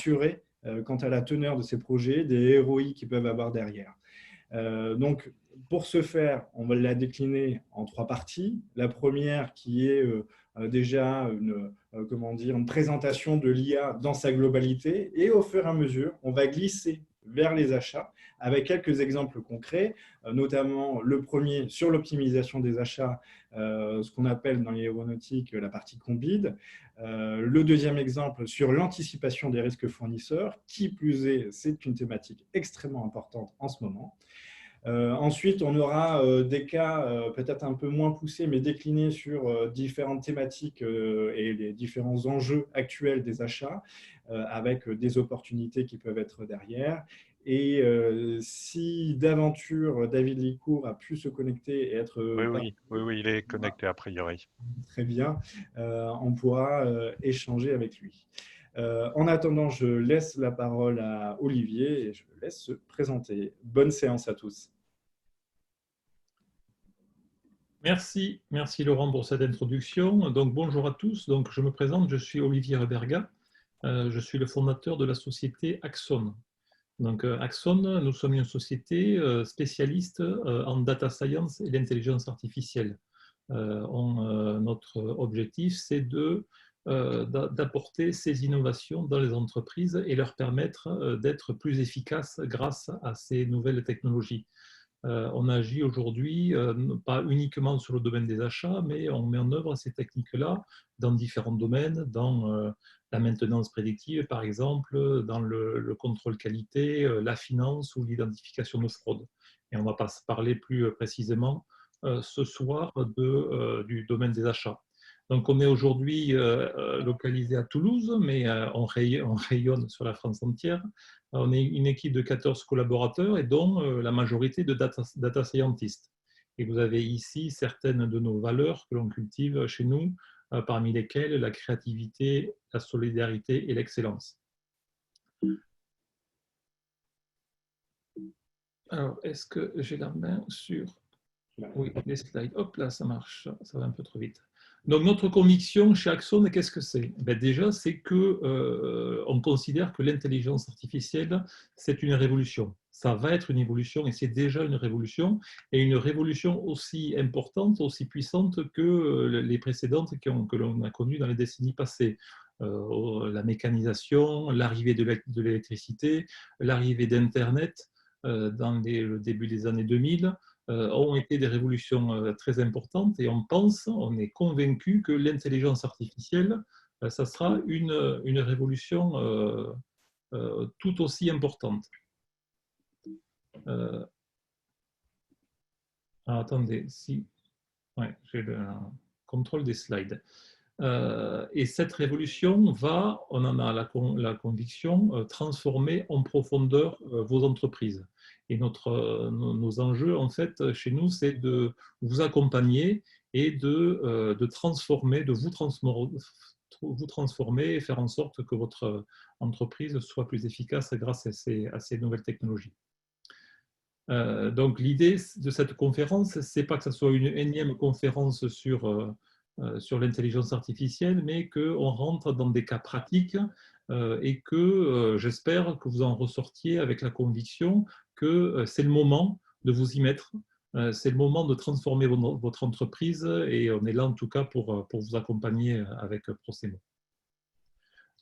rassurés quant à la teneur de ces projets, des ROI qu'ils peuvent avoir derrière. Donc, pour ce faire, on va la décliner en 3 parties. La première qui est déjà comment dire, une présentation de l'IA dans sa globalité, et au fur et à mesure, on va glisser vers les achats avec quelques exemples concrets, notamment le premier sur l'optimisation des achats, ce qu'on appelle dans l'aéronautique la partie combid. Le deuxième exemple sur l'anticipation des risques fournisseurs, qui plus est, c'est une thématique extrêmement importante en ce moment. Ensuite, on aura des cas peut-être un peu moins poussés, mais déclinés sur différentes thématiques et les différents enjeux actuels des achats, avec des opportunités qui peuvent être derrière. Et si d'aventure David Licourt a pu se connecter et être Oui, il est connecté a priori. très bien, on pourra échanger avec lui. En attendant, je laisse la parole à Olivier et je le laisse se présenter. Bonne séance à tous. Merci Laurent pour cette introduction. Donc, bonjour à tous. Donc, je me présente, je suis Olivier Reberga. Je suis le fondateur de la société Axon. Donc, Axon, nous sommes une société spécialiste en data science et l'intelligence artificielle. Notre objectif, c'est d'apporter ces innovations dans les entreprises et leur permettre d'être plus efficaces grâce à ces nouvelles technologies. On agit aujourd'hui pas uniquement sur le domaine des achats, mais on met en œuvre ces techniques-là dans différents domaines, dans la maintenance prédictive, par exemple, dans le contrôle qualité, la finance ou l'identification de fraude. Et on va parler plus précisément ce soir du domaine des achats. Donc, on est aujourd'hui localisé à Toulouse, mais on rayonne sur la France entière. On est une équipe de 14 collaborateurs et dont la majorité de data scientists. Et vous avez ici certaines de nos valeurs que l'on cultive chez nous, parmi lesquelles la créativité, la solidarité et l'excellence. Alors, est-ce que j'ai la main sur... Oui, les slides. Hop là, ça marche. Ça va un peu trop vite. Donc, notre conviction chez Axon, qu'est-ce que c'est? Déjà, c'est qu'on considère que l'intelligence artificielle, c'est une révolution. Ça va être une évolution et c'est déjà une révolution. Et une révolution aussi importante, aussi puissante que les précédentes que l'on a connues dans les décennies passées. La mécanisation, l'arrivée de l'électricité, l'arrivée d'Internet dans le début des années 2000, ont été des révolutions très importantes et on est convaincu que l'intelligence artificielle, ça sera une révolution tout aussi importante. Attendez, j'ai le contrôle des slides. Et cette révolution va, on en a la conviction, transformer en profondeur vos entreprises. Et nos enjeux, en fait, chez nous, c'est de vous accompagner et de transformer, de vous transformer et faire en sorte que votre entreprise soit plus efficace grâce à ces nouvelles technologies. Donc, l'idée de cette conférence, c'est pas que ce soit une énième conférence sur l'intelligence artificielle, mais qu'on rentre dans des cas pratiques et que j'espère que vous en ressortiez avec la conviction que c'est le moment de vous y mettre, c'est le moment de transformer votre entreprise et on est là en tout cas pour vous accompagner avec Prosemo.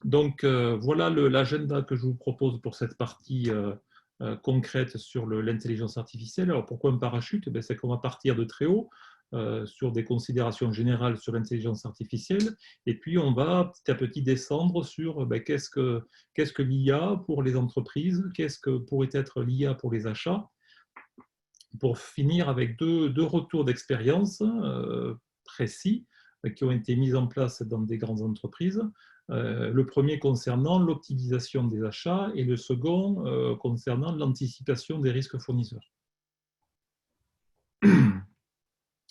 Donc voilà l'agenda que je vous propose pour cette partie concrète sur l'intelligence artificielle. Alors pourquoi un parachute? C'est qu'on va partir de très haut sur des considérations générales sur l'intelligence artificielle et puis on va petit à petit descendre sur qu'est-ce que l'IA pour les entreprises, qu'est-ce que pourrait être l'IA pour les achats, pour finir avec deux retours d'expérience précis qui ont été mis en place dans des grandes entreprises. Le premier concernant l'optimisation des achats et le second concernant l'anticipation des risques fournisseurs.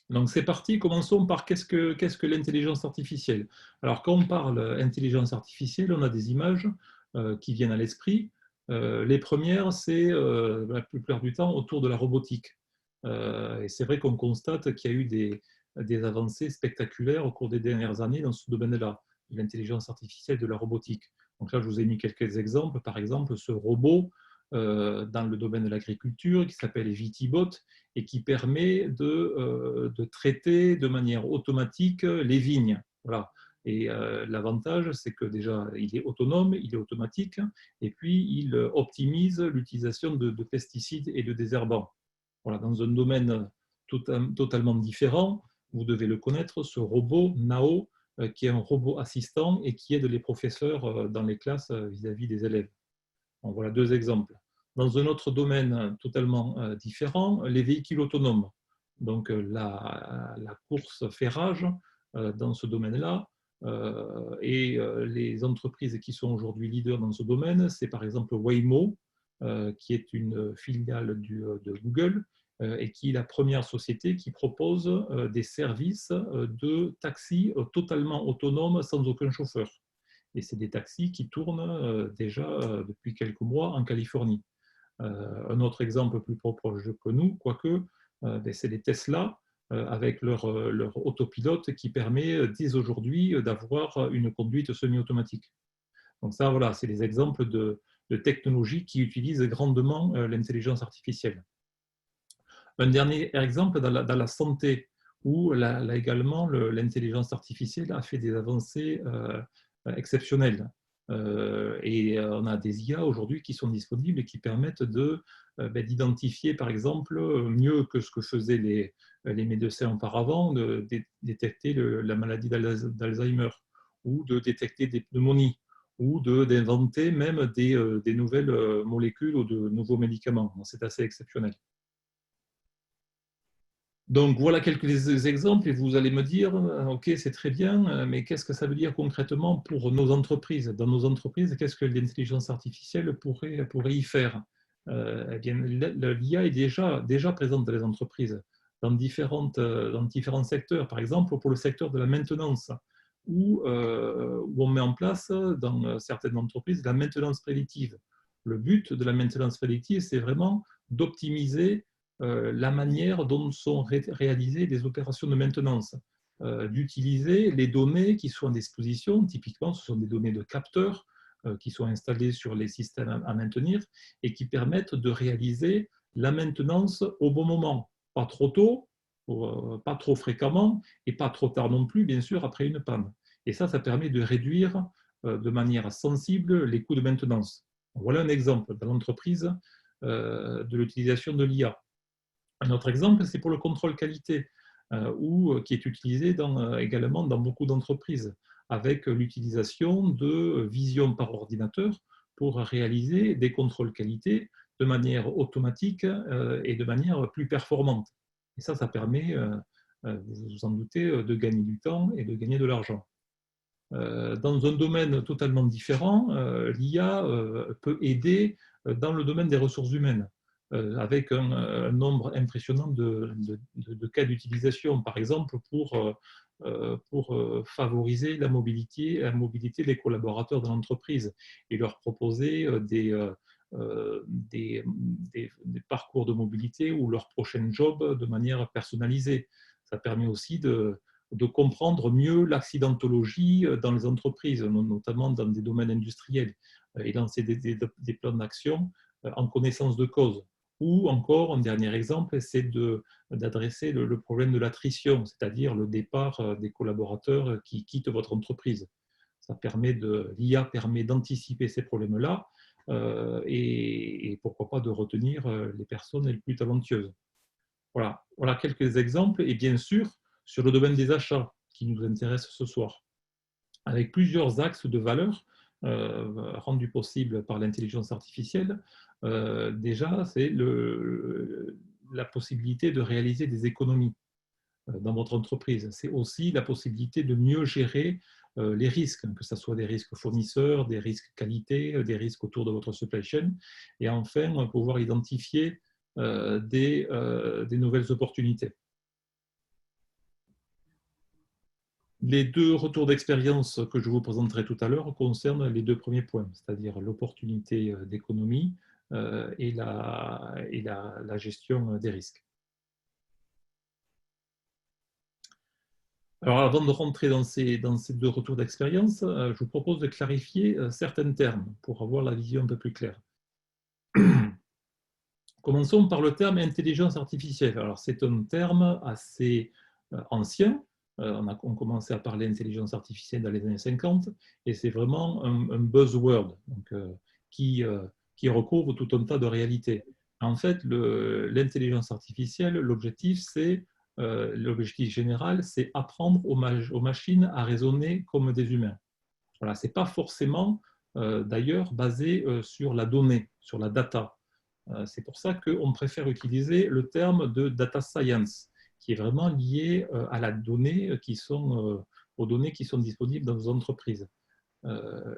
Donc c'est parti, commençons par qu'est-ce que l'intelligence artificielle. Alors quand on parle intelligence artificielle, on a des images qui viennent à l'esprit. Les premières, c'est la plupart du temps autour de la robotique. Et c'est vrai qu'on constate qu'il y a eu des avancées spectaculaires au cours des dernières années dans ce domaine-là, l'intelligence artificielle de la robotique. Donc là, je vous ai mis quelques exemples. Par exemple, ce robot dans le domaine de l'agriculture qui s'appelle VitiBot et qui permet de traiter de manière automatique les vignes. Voilà. Et l'avantage, c'est que déjà, il est autonome, il est automatique, et puis il optimise l'utilisation de pesticides et de désherbants. Voilà, dans un domaine totalement différent, vous devez le connaître, ce robot Nao, qui est un robot assistant et qui aide les professeurs dans les classes vis-à-vis des élèves. Donc, voilà deux exemples. Dans un autre domaine totalement différent, les véhicules autonomes. Donc la course fait rage dans ce domaine-là. Et les entreprises qui sont aujourd'hui leaders dans ce domaine, c'est par exemple Waymo, qui est une filiale de Google et qui est la première société qui propose des services de taxi totalement autonomes sans aucun chauffeur. Et c'est des taxis qui tournent déjà depuis quelques mois en Californie. Un autre exemple plus proche que nous, quoique, c'est les Tesla avec leur autopilote qui permet dès aujourd'hui d'avoir une conduite semi-automatique. Donc ça, voilà, c'est des exemples de technologies qui utilisent grandement l'intelligence artificielle. Un dernier exemple dans la santé, où là également l'intelligence artificielle a fait des avancées exceptionnelles. Et on a des IA aujourd'hui qui sont disponibles et qui permettent d'identifier, par exemple, mieux que ce que faisaient les médecins auparavant, de détecter la maladie d'Alzheimer ou de détecter des pneumonies ou d'inventer même des nouvelles molécules ou de nouveaux médicaments. C'est assez exceptionnel. Donc voilà quelques exemples et vous allez me dire, ok, c'est très bien, mais qu'est-ce que ça veut dire concrètement pour nos entreprises? Dans nos entreprises, qu'est-ce que l'intelligence artificielle pourrait y faire? Eh bien, l'IA est déjà présente dans les entreprises, dans différents secteurs. Par exemple, pour le secteur de la maintenance, où on met en place dans certaines entreprises la maintenance prédictive. Le but de la maintenance prédictive, c'est vraiment d'optimiser la manière dont sont réalisées les opérations de maintenance, d'utiliser les données qui sont à disposition. Typiquement, ce sont des données de capteurs qui sont installés sur les systèmes à maintenir et qui permettent de réaliser la maintenance au bon moment, pas trop tôt, pas trop fréquemment et pas trop tard non plus, bien sûr, après une panne. Et ça permet de réduire de manière sensible les coûts de maintenance. Voilà un exemple dans l'entreprise de l'utilisation de l'IA. Un autre exemple, c'est pour le contrôle qualité, qui est utilisé également dans beaucoup d'entreprises, avec l'utilisation de vision par ordinateur pour réaliser des contrôles qualité de manière automatique et de manière plus performante. Et ça permet, vous vous en doutez, de gagner du temps et de gagner de l'argent. Dans un domaine totalement différent, l'IA peut aider dans le domaine des ressources humaines, avec un nombre impressionnant de cas d'utilisation, par exemple pour favoriser la mobilité des collaborateurs de l'entreprise et leur proposer des parcours de mobilité ou leur prochain job de manière personnalisée. Ça permet aussi de comprendre mieux l'accidentologie dans les entreprises, notamment dans des domaines industriels, et lancer des plans d'action en connaissance de cause. Ou encore, un dernier exemple, c'est d'adresser le problème de l'attrition, c'est-à-dire le départ des collaborateurs qui quittent votre entreprise. L'IA permet d'anticiper ces problèmes-là et pourquoi pas de retenir les personnes les plus talentueuses. Voilà quelques exemples. Et bien sûr, sur le domaine des achats qui nous intéresse ce soir, avec plusieurs axes de valeur rendus possibles par l'intelligence artificielle. Déjà, c'est la possibilité de réaliser des économies dans votre entreprise. C'est aussi la possibilité de mieux gérer les risques, que ce soit des risques fournisseurs, des risques qualité, des risques autour de votre supply chain, et enfin pouvoir identifier des nouvelles opportunités. Les deux retours d'expérience que je vous présenterai tout à l'heure concernent les deux premiers points, c'est-à-dire l'opportunité d'économie et la gestion des risques. Alors, avant de rentrer dans ces deux retours d'expérience, je vous propose de clarifier certains termes pour avoir la vision un peu plus claire. Commençons par le terme intelligence artificielle. Alors, c'est un terme assez ancien. On commençait à parler d'intelligence artificielle dans les années 50 et c'est vraiment un buzzword donc, qui recouvre tout un tas de réalités. En fait, l'intelligence artificielle, l'objectif général, c'est apprendre aux machines à raisonner comme des humains. Voilà, ce n'est pas forcément d'ailleurs basé sur la donnée, sur la data. C'est pour ça qu'on préfère utiliser le terme de data science, qui est vraiment lié à la donnée aux données qui sont disponibles dans vos entreprises.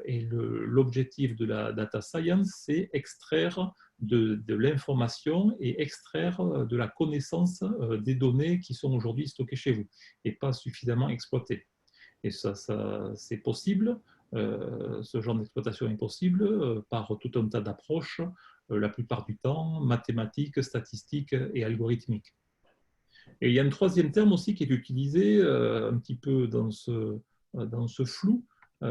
Et l'objectif de la data science, c'est extraire de l'information et extraire de la connaissance des données qui sont aujourd'hui stockées chez vous et pas suffisamment exploitées. Et ça c'est possible, ce genre d'exploitation est possible par tout un tas d'approches, la plupart du temps mathématiques, statistiques et algorithmiques. Et il y a un troisième terme aussi qui est utilisé un petit peu dans ce flou,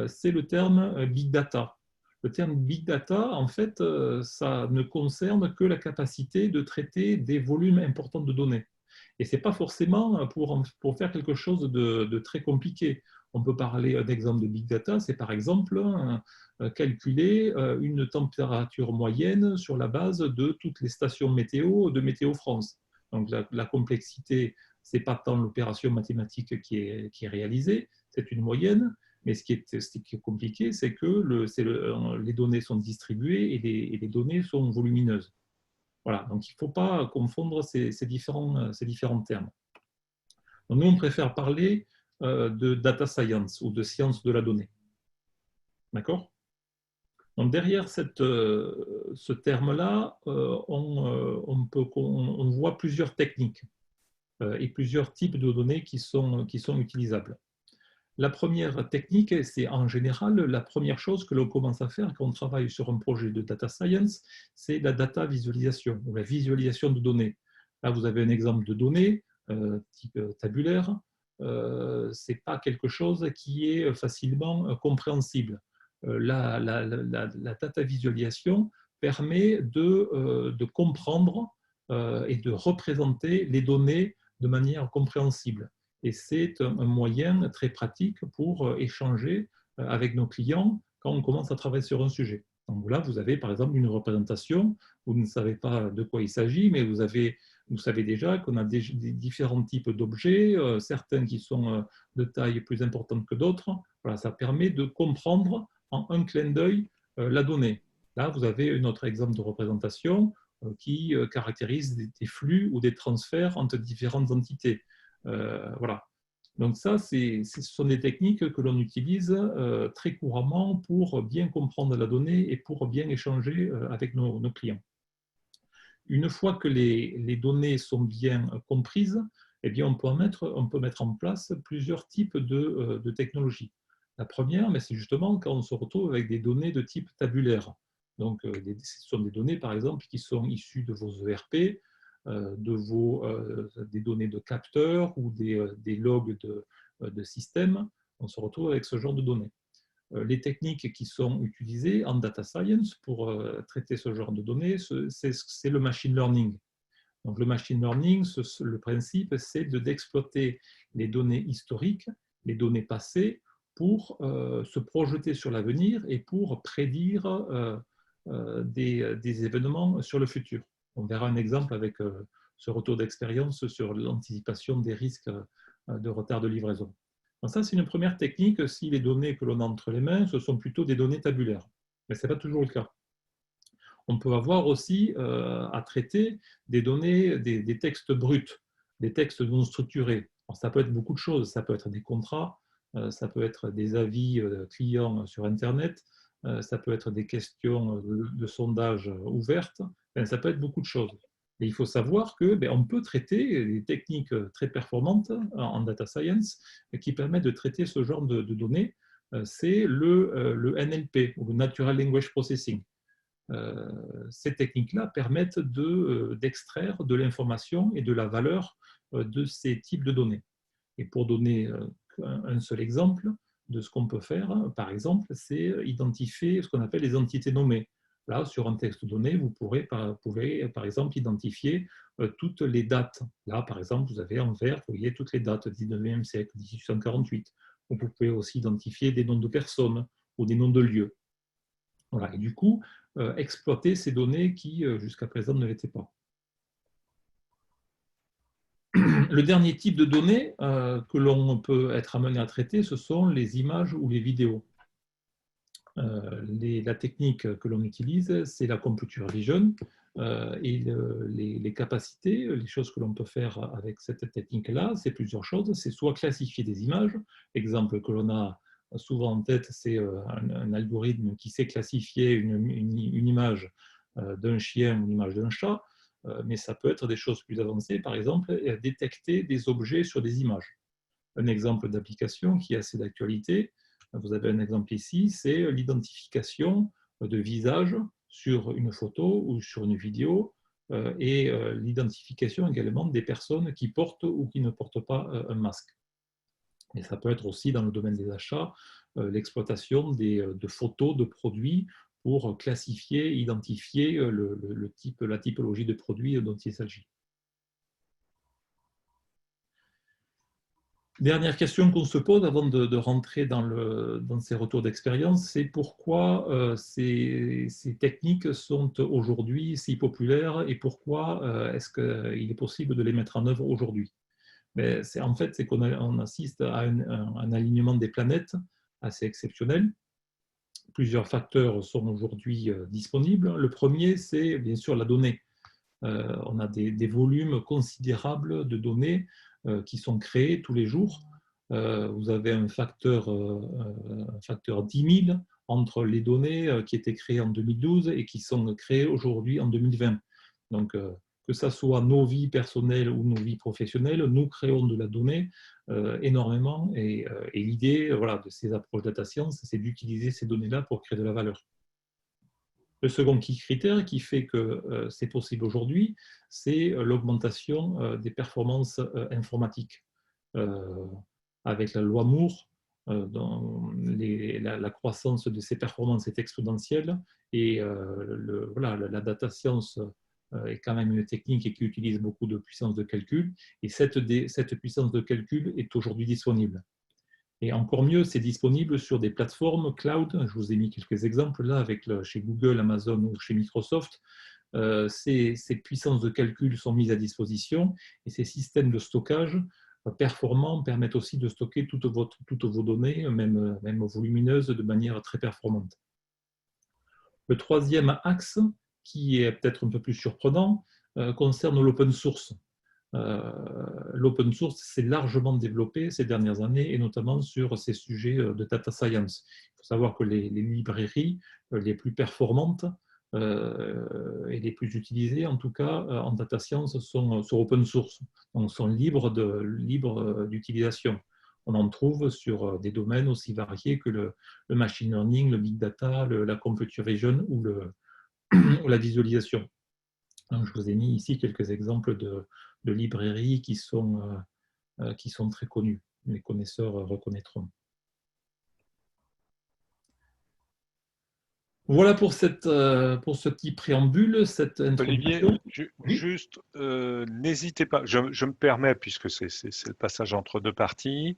c'est le terme big data. Le terme big data, en fait, ça ne concerne que la capacité de traiter des volumes importants de données. Et ce n'est pas forcément pour faire quelque chose de très compliqué. On peut parler d'exemple de big data, c'est par exemple calculer une température moyenne sur la base de toutes les stations météo de Météo France. Donc la complexité, ce n'est pas tant l'opération mathématique qui est réalisée, c'est une moyenne, mais ce qui est compliqué, c'est que les données sont distribuées et les données sont volumineuses. Voilà, donc il ne faut pas confondre ces différents termes. Donc, nous, on préfère parler de data science ou de science de la donnée. D'accord ? Donc, derrière ce terme-là, on voit plusieurs techniques et plusieurs types de données qui sont utilisables. La première technique, c'est en général la première chose que l'on commence à faire quand on travaille sur un projet de data science, c'est la data visualisation ou la visualisation de données. Là, vous avez un exemple de données type tabulaire. Ce n'est pas quelque chose qui est facilement compréhensible. La data visualisation permet de comprendre et de représenter les données de manière compréhensible. Et c'est un moyen très pratique pour échanger avec nos clients quand on commence à travailler sur un sujet. Donc là, vous avez par exemple une représentation, vous ne savez pas de quoi il s'agit, mais vous savez déjà qu'on a des différents types d'objets, certains qui sont de taille plus importante que d'autres. Voilà, ça permet de comprendre en un clin d'œil la donnée. Là, vous avez un autre exemple de représentation qui caractérise des flux ou des transferts entre différentes entités. Voilà. Donc ça, ce sont des techniques que l'on utilise très couramment pour bien comprendre la donnée et pour bien échanger avec nos clients. Une fois que les données sont bien comprises, eh bien, on peut mettre en place plusieurs types de technologies. La première, c'est justement quand on se retrouve avec des données de type tabulaire. Donc, ce sont des données, par exemple, qui sont issues de vos ERP, des données de capteurs ou des logs de systèmes. On se retrouve avec ce genre de données. Les techniques qui sont utilisées en data science pour traiter ce genre de données, c'est le machine learning. Donc, le machine learning, le principe, c'est d'exploiter les données historiques, les données passées, pour se projeter sur l'avenir et pour prédire des événements sur le futur. On verra un exemple avec ce retour d'expérience sur l'anticipation des risques de retard de livraison. Donc ça, c'est une première technique si les données que l'on a entre les mains, ce sont plutôt des données tabulaires. Mais ce n'est pas toujours le cas. On peut avoir aussi à traiter des données, des textes bruts, des textes non structurés. Alors, ça peut être beaucoup de choses. Ça peut être des contrats, ça peut être des avis clients sur Internet, ça peut être des questions de sondage ouvertes. Enfin, ça peut être beaucoup de choses. Et il faut savoir qu'on peut traiter des techniques très performantes en data science qui permettent de traiter ce genre de données. C'est le NLP, ou le Natural Language Processing. Ces techniques-là permettent d'extraire de l'information et de la valeur de ces types de données. Et pour donner un seul exemple de ce qu'on peut faire, par exemple, c'est identifier ce qu'on appelle les entités nommées. Là, sur un texte donné, vous pouvez, par exemple, identifier toutes les dates. Là, par exemple, vous avez en vert, vous voyez toutes les dates, 19e siècle, 1848. Vous pouvez aussi identifier des noms de personnes ou des noms de lieux. Voilà. Et du coup, exploiter ces données qui, jusqu'à présent, ne l'étaient pas. Le dernier type de données que l'on peut être amené à traiter, ce sont les images ou les vidéos. La technique que l'on utilise, c'est la computer vision et les capacités, les choses que l'on peut faire avec cette technique-là, c'est plusieurs choses. C'est soit classifier des images, exemple que l'on a souvent en tête, c'est un algorithme qui sait classifier une image d'un chien ou une image d'un chat, mais ça peut être des choses plus avancées, par exemple, détecter des objets sur des images. Un exemple d'application qui est assez d'actualité, vous avez un exemple ici, c'est l'identification de visage sur une photo ou sur une vidéo et l'identification également des personnes qui portent ou qui ne portent pas un masque. Et ça peut être aussi dans le domaine des achats, l'exploitation de photos de produits pour classifier, identifier la typologie de produits dont il s'agit. Dernière question qu'on se pose avant de rentrer dans ces retours d'expérience, c'est pourquoi ces techniques sont aujourd'hui si populaires et pourquoi est-ce qu'il est possible de les mettre en œuvre aujourd'hui. En fait, c'est qu'on assiste à un alignement des planètes assez exceptionnel. Plusieurs facteurs sont aujourd'hui disponibles. Le premier, c'est bien sûr la donnée. On a des volumes considérables de données qui sont créés tous les jours. Vous avez un facteur 10 000 entre les données qui étaient créées en 2012 et qui sont créées aujourd'hui en 2020. Donc, que ce soit nos vies personnelles ou nos vies professionnelles, nous créons de la donnée énormément. Et l'idée de ces approches data science, c'est d'utiliser ces données-là pour créer de la valeur. Le second critère qui fait que c'est possible aujourd'hui, c'est l'augmentation des performances informatiques. Avec la loi Moore, la croissance de ces performances est exponentielle et la data science est quand même une technique qui utilise beaucoup de puissance de calcul et cette puissance de calcul est aujourd'hui disponible. Et encore mieux, c'est disponible sur des plateformes cloud. Je vous ai mis quelques exemples là chez Google, Amazon ou chez Microsoft. Ces puissances de calcul sont mises à disposition et ces systèmes de stockage performants permettent aussi de stocker toutes vos données, même volumineuses, de manière très performante. Le troisième axe, qui est peut-être un peu plus surprenant, concerne l'open source. L'open source s'est largement développé ces dernières années et notamment sur ces sujets de data science. Il faut savoir que les librairies les plus performantes et les plus utilisées, en tout cas en data science, sont open source, donc sont libres d'utilisation. On en trouve sur des domaines aussi variés que le machine learning, le big data, la computer vision ou la visualisation. Donc, je vous ai mis ici quelques exemples de librairies qui sont très connues. Les connaisseurs reconnaîtront. Voilà pour ce petit préambule, cette introduction. Olivier, juste, n'hésitez pas, je me permets, puisque c'est le passage entre deux parties,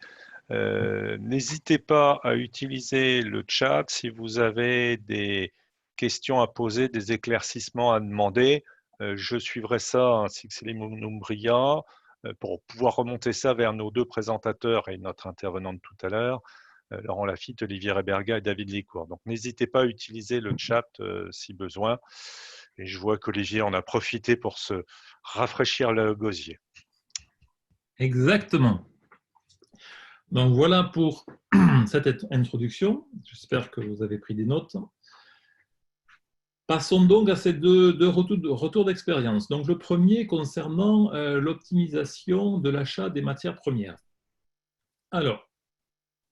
n'hésitez pas à utiliser le chat si vous avez des questions à poser, des éclaircissements à demander. Je suivrai ça ainsi que Céline Oumbria pour pouvoir remonter ça vers nos deux présentateurs et notre intervenant de tout à l'heure, Laurent Lafitte, Olivier Reberga et David Licourt. Donc n'hésitez pas à utiliser le chat si besoin. Et je vois qu'Olivier en a profité pour se rafraîchir le gosier. Exactement. Donc voilà pour cette introduction. J'espère que vous avez pris des notes. Passons donc à ces deux retours d'expérience. Donc le premier concernant l'optimisation de l'achat des matières premières. Alors,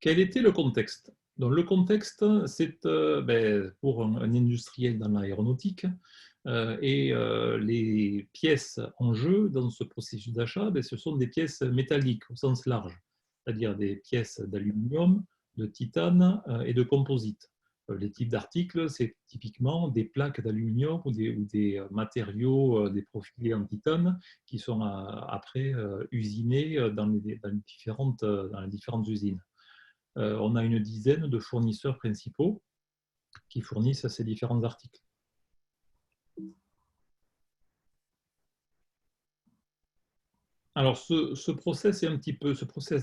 quel était le contexte? Donc le contexte, c'est pour un industriel dans l'aéronautique et les pièces en jeu dans ce processus d'achat, ce sont des pièces métalliques au sens large. c'est-à-dire des pièces d'aluminium, de titane et de composite. Les types d'articles, c'est typiquement des plaques d'aluminium ou des matériaux, des profilés en titane qui sont après usinés dans les différentes usines. On a une dizaine de fournisseurs principaux qui fournissent ces différents articles. Alors, ce process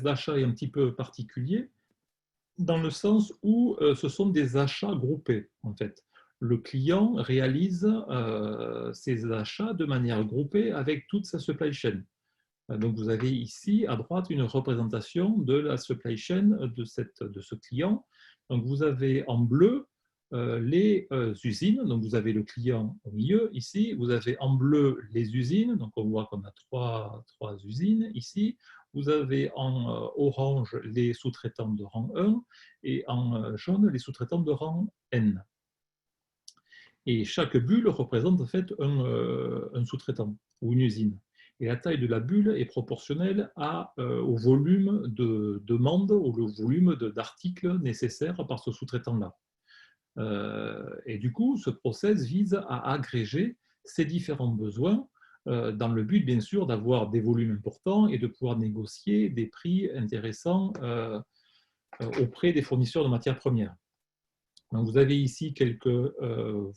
d'achat est un petit peu particulier dans le sens où ce sont des achats groupés, en fait. Le client réalise ses achats de manière groupée avec toute sa supply chain. Donc, vous avez ici à droite une représentation de la supply chain de ce client. Donc, vous avez en bleu les usines. Donc, vous avez le client au milieu ici. Vous avez en bleu les usines. Donc, on voit qu'on a trois usines ici. Vous avez en orange les sous-traitants de rang 1 et en jaune les sous-traitants de rang N. Et chaque bulle représente en fait un sous-traitant ou une usine. Et la taille de la bulle est proportionnelle au volume de demande ou le volume d'articles nécessaires par ce sous-traitant-là. Et du coup, ce process vise à agréger ces différents besoins dans le but, bien sûr, d'avoir des volumes importants et de pouvoir négocier des prix intéressants auprès des fournisseurs de matières premières. Donc, vous avez ici quelques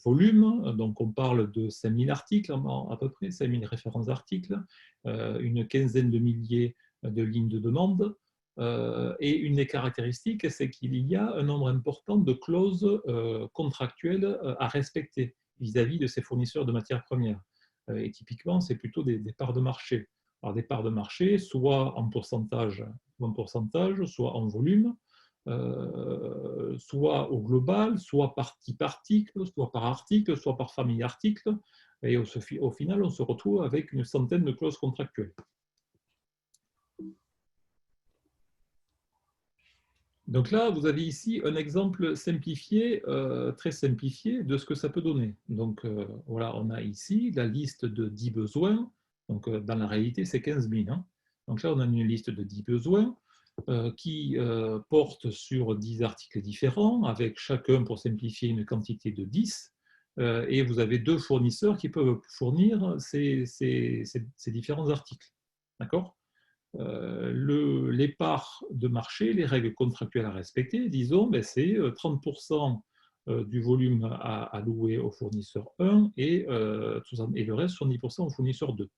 volumes, donc on parle de 5000 articles à peu près, 5000 références d'articles, une quinzaine de milliers de lignes de demande, et une des caractéristiques, c'est qu'il y a un nombre important de clauses contractuelles à respecter vis-à-vis de ces fournisseurs de matières premières. Et typiquement, c'est plutôt des parts de marché. Alors, des parts de marché, soit en pourcentage, soit en volume, soit au global, soit par type article, soit par article, soit par famille d'articles. Et au final, on se retrouve avec une centaine de clauses contractuelles. Donc là, vous avez ici un exemple simplifié, très simplifié, de ce que ça peut donner. Donc voilà, on a ici la liste de 10 besoins. Donc dans la réalité, c'est 15 000. Hein. Donc là, on a une liste de 10 besoins qui porte sur 10 articles différents, avec chacun, pour simplifier, une quantité de 10. Et vous avez 2 fournisseurs qui peuvent fournir ces différents articles. D'accord ? Les parts de marché, les règles contractuelles à respecter, disons, ben c'est 30% du volume à allouer au fournisseur 1 et le reste, 70% au fournisseur 2.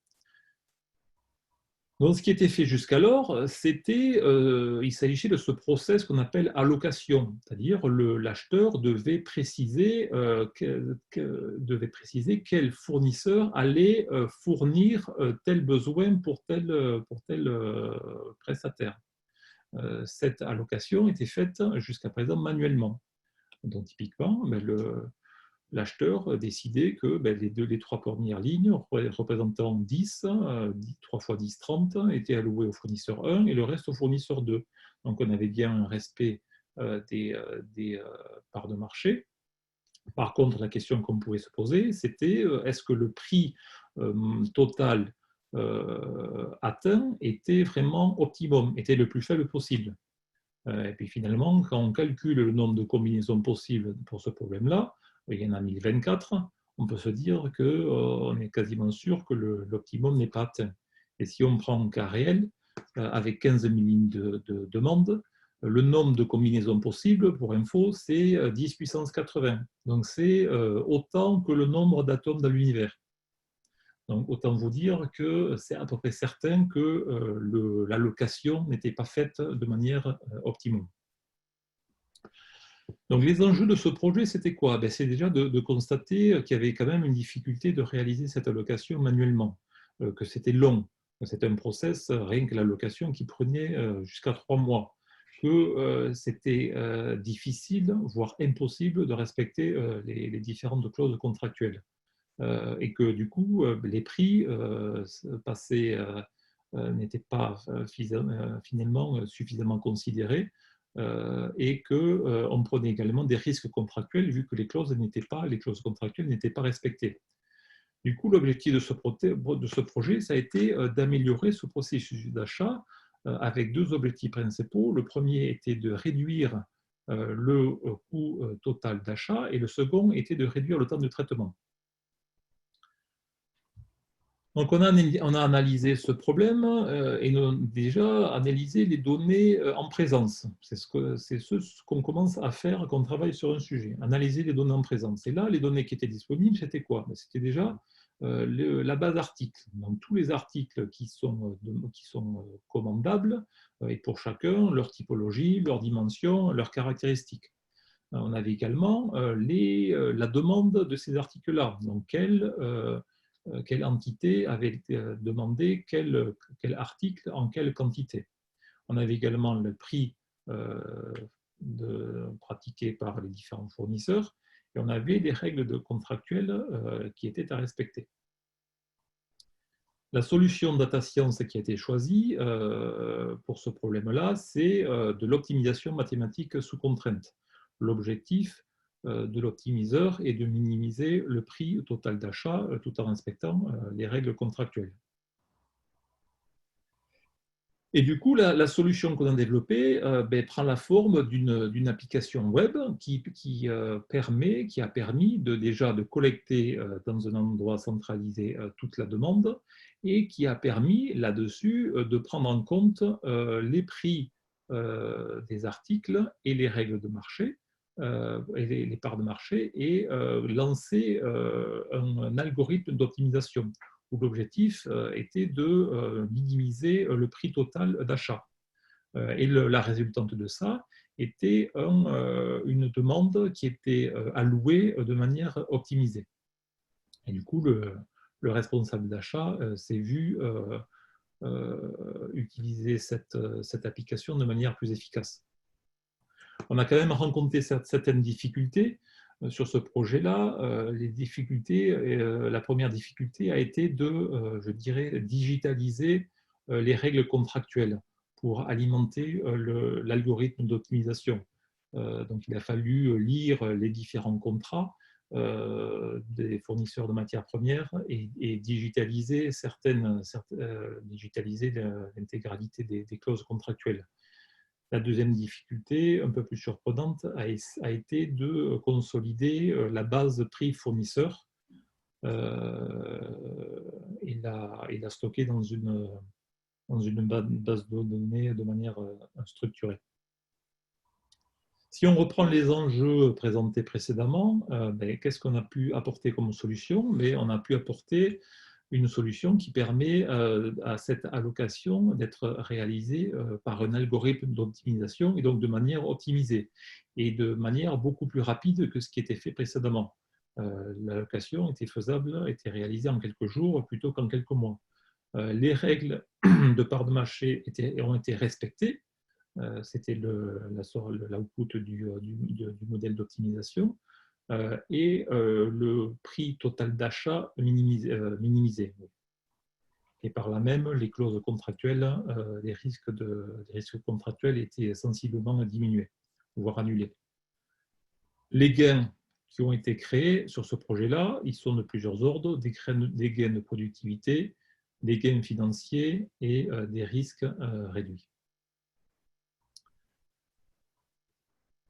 Donc, ce qui était fait jusqu'alors, il s'agissait de ce process qu'on appelle allocation, c'est-à-dire l'acheteur devait préciser quel fournisseur allait fournir tel besoin pour tel prestataire. Cette allocation était faite jusqu'à présent manuellement. Donc, typiquement, l'acheteur décidait que les 3 premières lignes représentant 10, 3 fois 10, 30, étaient allouées au fournisseur 1 et le reste au fournisseur 2. Donc on avait bien un respect des parts de marché. Par contre, la question qu'on pouvait se poser, c'était est-ce que le prix total atteint était vraiment optimum, était le plus faible possible. Et puis finalement, quand on calcule le nombre de combinaisons possibles pour ce problème-là, il y en a 1024, on peut se dire qu'on est quasiment sûr que l'optimum n'est pas atteint. Et si on prend un cas réel, avec 15 000 lignes de demande, le nombre de combinaisons possibles, pour info, c'est 10 puissance 80. Donc c'est autant que le nombre d'atomes dans l'univers. Donc autant vous dire que c'est à peu près certain que l'allocation n'était pas faite de manière optimum. Donc les enjeux de ce projet, c'était quoi? C'est déjà de constater qu'il y avait quand même une difficulté de réaliser cette allocation manuellement, que c'était long, que c'était un process, rien que l'allocation, qui prenait jusqu'à 3 mois, que c'était difficile, voire impossible, de respecter les différentes clauses contractuelles, et que du coup, les prix n'étaient pas finalement suffisamment considérés, et qu'on prenait également des risques contractuels vu que les clauses contractuelles n'étaient pas respectées. Du coup, l'objectif de ce projet, ça a été d'améliorer ce processus d'achat avec deux objectifs principaux. Le premier était de réduire le coût total d'achat et le second était de réduire le temps de traitement. Donc, on a analysé ce problème et on a déjà analysé les données en présence. C'est ce qu'on commence à faire quand on travaille sur un sujet, analyser les données en présence. Et là, les données qui étaient disponibles, c'était quoi? C'était déjà la base d'articles. Donc, tous les articles qui sont commandables, et pour chacun, leur typologie, leur dimension, leurs caractéristiques. On avait également la demande de ces articles-là. Donc, quelle entité avait demandé quel article en quelle quantité. On avait également le prix pratiqué par les différents fournisseurs et on avait des règles contractuelles qui étaient à respecter. La solution data science qui a été choisie pour ce problème-là, c'est de l'optimisation mathématique sous contrainte. L'objectif de l'optimiseur est de minimiser le prix total d'achat tout en respectant les règles contractuelles. Et du coup, la solution qu'on a développée prend la forme d'une application web qui a permis déjà de collecter dans un endroit centralisé toute la demande et qui a permis là-dessus de prendre en compte les prix des articles et les règles de marché et les parts de marché et lancer un algorithme d'optimisation où l'objectif était de minimiser le prix total d'achat. Et la résultante de ça était une demande qui était allouée de manière optimisée. Et du coup, le responsable d'achat s'est vu utiliser cette application de manière plus efficace. On a quand même rencontré certaines difficultés sur ce projet-là. Les difficultés, la première difficulté a été de, je dirais, digitaliser les règles contractuelles pour alimenter l'algorithme d'optimisation. Donc, il a fallu lire les différents contrats des fournisseurs de matières premières et digitaliser digitaliser l'intégralité des clauses contractuelles. La deuxième difficulté, un peu plus surprenante, a été de consolider la base prix fournisseur et la stocker dans une base de données de manière structurée. Si on reprend les enjeux présentés précédemment, qu'est-ce qu'on a pu apporter comme solution? On a pu apporter une solution qui permet à cette allocation d'être réalisée par un algorithme d'optimisation et donc de manière optimisée et de manière beaucoup plus rapide que ce qui était fait précédemment. L'allocation était réalisée en quelques jours plutôt qu'en quelques mois. Les règles de part de marché ont été respectées. C'était l'output du modèle d'optimisation. Et le prix total d'achat minimisé. Et par là même, les clauses contractuelles, les risques contractuels étaient sensiblement diminués, voire annulés. Les gains qui ont été créés sur ce projet-là, ils sont de plusieurs ordres, des gains de productivité, des gains financiers et des risques réduits.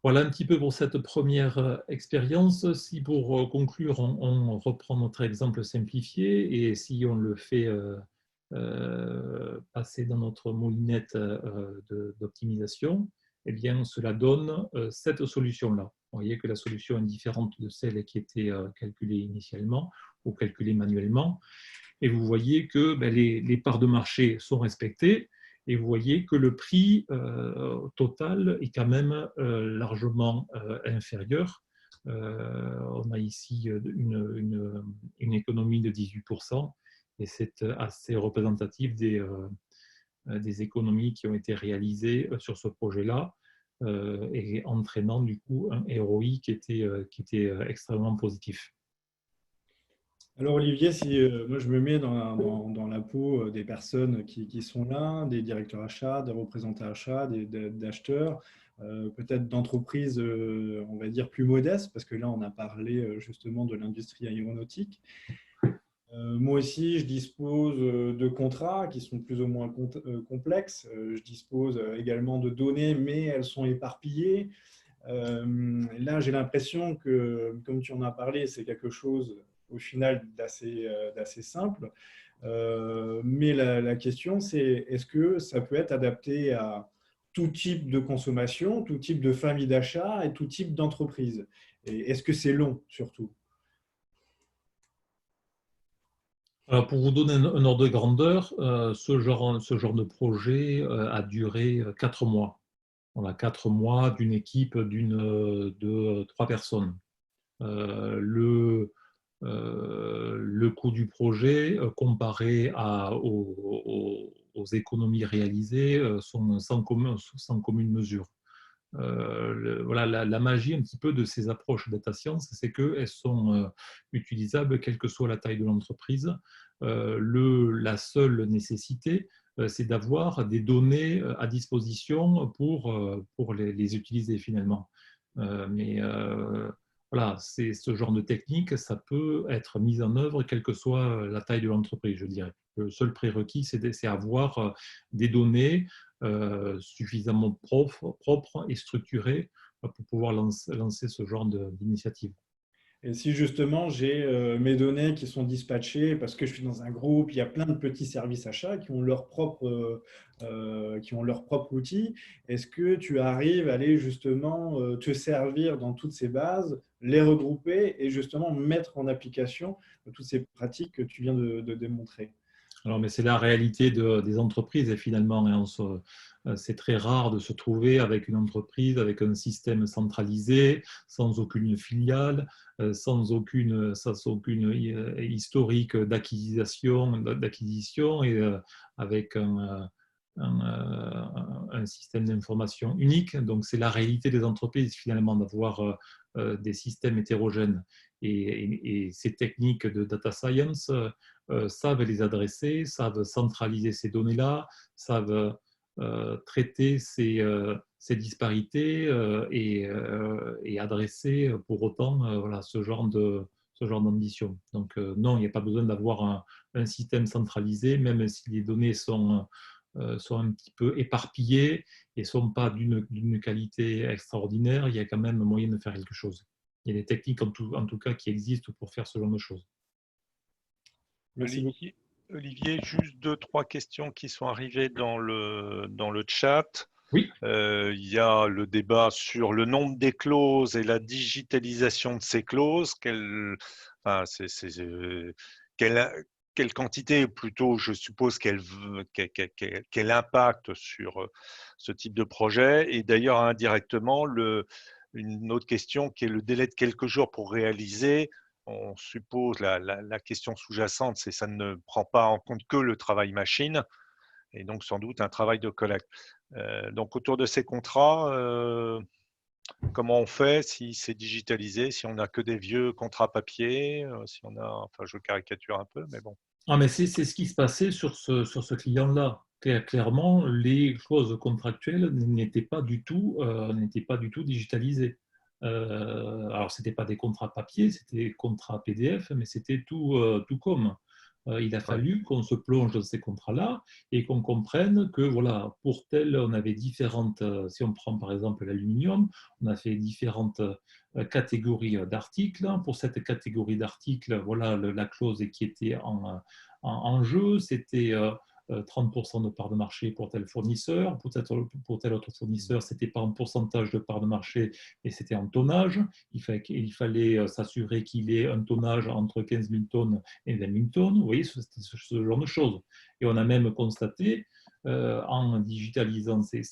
Voilà un petit peu pour cette première expérience. Si pour conclure, on reprend notre exemple simplifié et si on le fait passer dans notre moulinette d'optimisation, eh bien, cela donne cette solution-là. Vous voyez que la solution est différente de celle qui était calculée initialement ou calculée manuellement. Et vous voyez que les parts de marché sont respectées. Et vous voyez que le prix total est quand même largement inférieur. On a ici une économie de 18% et c'est assez représentatif des économies qui ont été réalisées sur ce projet-là et entraînant du coup un ROI qui était extrêmement positif. Alors Olivier, si moi je me mets dans la peau des personnes qui sont là, des directeurs achats, des représentants achats, d'acheteurs, peut-être d'entreprises, on va dire, plus modestes, parce que là on a parlé justement de l'industrie aéronautique. Moi aussi, je dispose de contrats qui sont plus ou moins complexes. Je dispose également de données, mais elles sont éparpillées. Là, j'ai l'impression que, comme tu en as parlé, c'est quelque chose au final d'assez simple. Mais la question, c'est est-ce que ça peut être adapté à tout type de consommation, tout type de famille d'achat et tout type d'entreprise? Et est-ce que c'est long surtout? Alors, pour vous donner un ordre de grandeur, ce genre de projet a duré 4 mois. On a 4 mois d'une équipe de 3 personnes. Le coût du projet comparé aux économies réalisées sont sans commune mesure. Voilà, la magie un petit peu de ces approches data science, c'est qu'elles sont utilisables quelle que soit la taille de l'entreprise. La seule nécessité, c'est d'avoir des données à disposition pour les utiliser finalement. Mais voilà, c'est ce genre de technique, ça peut être mis en œuvre quelle que soit la taille de l'entreprise, je dirais. Le seul prérequis, c'est avoir des données suffisamment propres et structurées pour pouvoir lancer ce genre d'initiative. Et si justement j'ai mes données qui sont dispatchées parce que je suis dans un groupe, il y a plein de petits services achats qui ont leur propre outil, est-ce que tu arrives à aller justement te servir dans toutes ces bases, les regrouper et justement mettre en application toutes ces pratiques que tu viens de démontrer? Alors, mais c'est la réalité des entreprises et finalement, hein, c'est très rare de se trouver avec une entreprise, avec un système centralisé, sans aucune filiale, sans aucune historique d'acquisition et avec un système d'information unique. Donc, c'est la réalité des entreprises finalement d'avoir des systèmes hétérogènes. Et ces techniques de data science savent les adresser, savent centraliser ces données-là, savent traiter ces disparités et adresser pour autant voilà, ce genre d'ambition. Donc non, il n'y a pas besoin d'avoir un système centralisé, même si les données sont un petit peu éparpillées et ne sont pas d'une qualité extraordinaire, il y a quand même moyen de faire quelque chose. Il y a des techniques en tout cas qui existent pour faire ce genre de choses. Merci beaucoup. Olivier, juste 2-3 questions qui sont arrivées dans le chat. Oui. Il y a le débat sur le nombre des clauses et la digitalisation de ces clauses. Quelle quantité, plutôt, je suppose, quel impact sur ce type de projet. Et d'ailleurs, indirectement, une autre question qui est le délai de quelques jours pour réaliser. On suppose la question sous-jacente, c'est ça ne prend pas en compte que le travail machine et donc sans doute un travail de collecte. Donc autour de ces contrats, comment on fait si c'est digitalisé, si on n'a que des vieux contrats papier, si on a, enfin je caricature un peu, mais bon. Ah, mais c'est ce qui se passait sur ce client-là. Clairement, les clauses contractuelles n'étaient pas du tout digitalisées. Alors, ce n'était pas des contrats papier, c'était des contrats PDF, mais c'était tout comme. Il a fallu qu'on se plonge dans ces contrats-là et qu'on comprenne que, voilà, pour tel, on avait différentes, si on prend par exemple l'aluminium, on a fait différentes catégories d'articles. Pour cette catégorie d'articles, voilà la clause qui était en jeu, c'était 30% de part de marché pour tel fournisseur, pour tel autre fournisseur, ce n'était pas en pourcentage de part de marché, mais c'était en tonnage. Il fallait s'assurer qu'il ait un tonnage entre 15 000 tonnes et 20 000 tonnes. Vous voyez, c'était ce genre de choses. Et on a même constaté, en digitalisant ces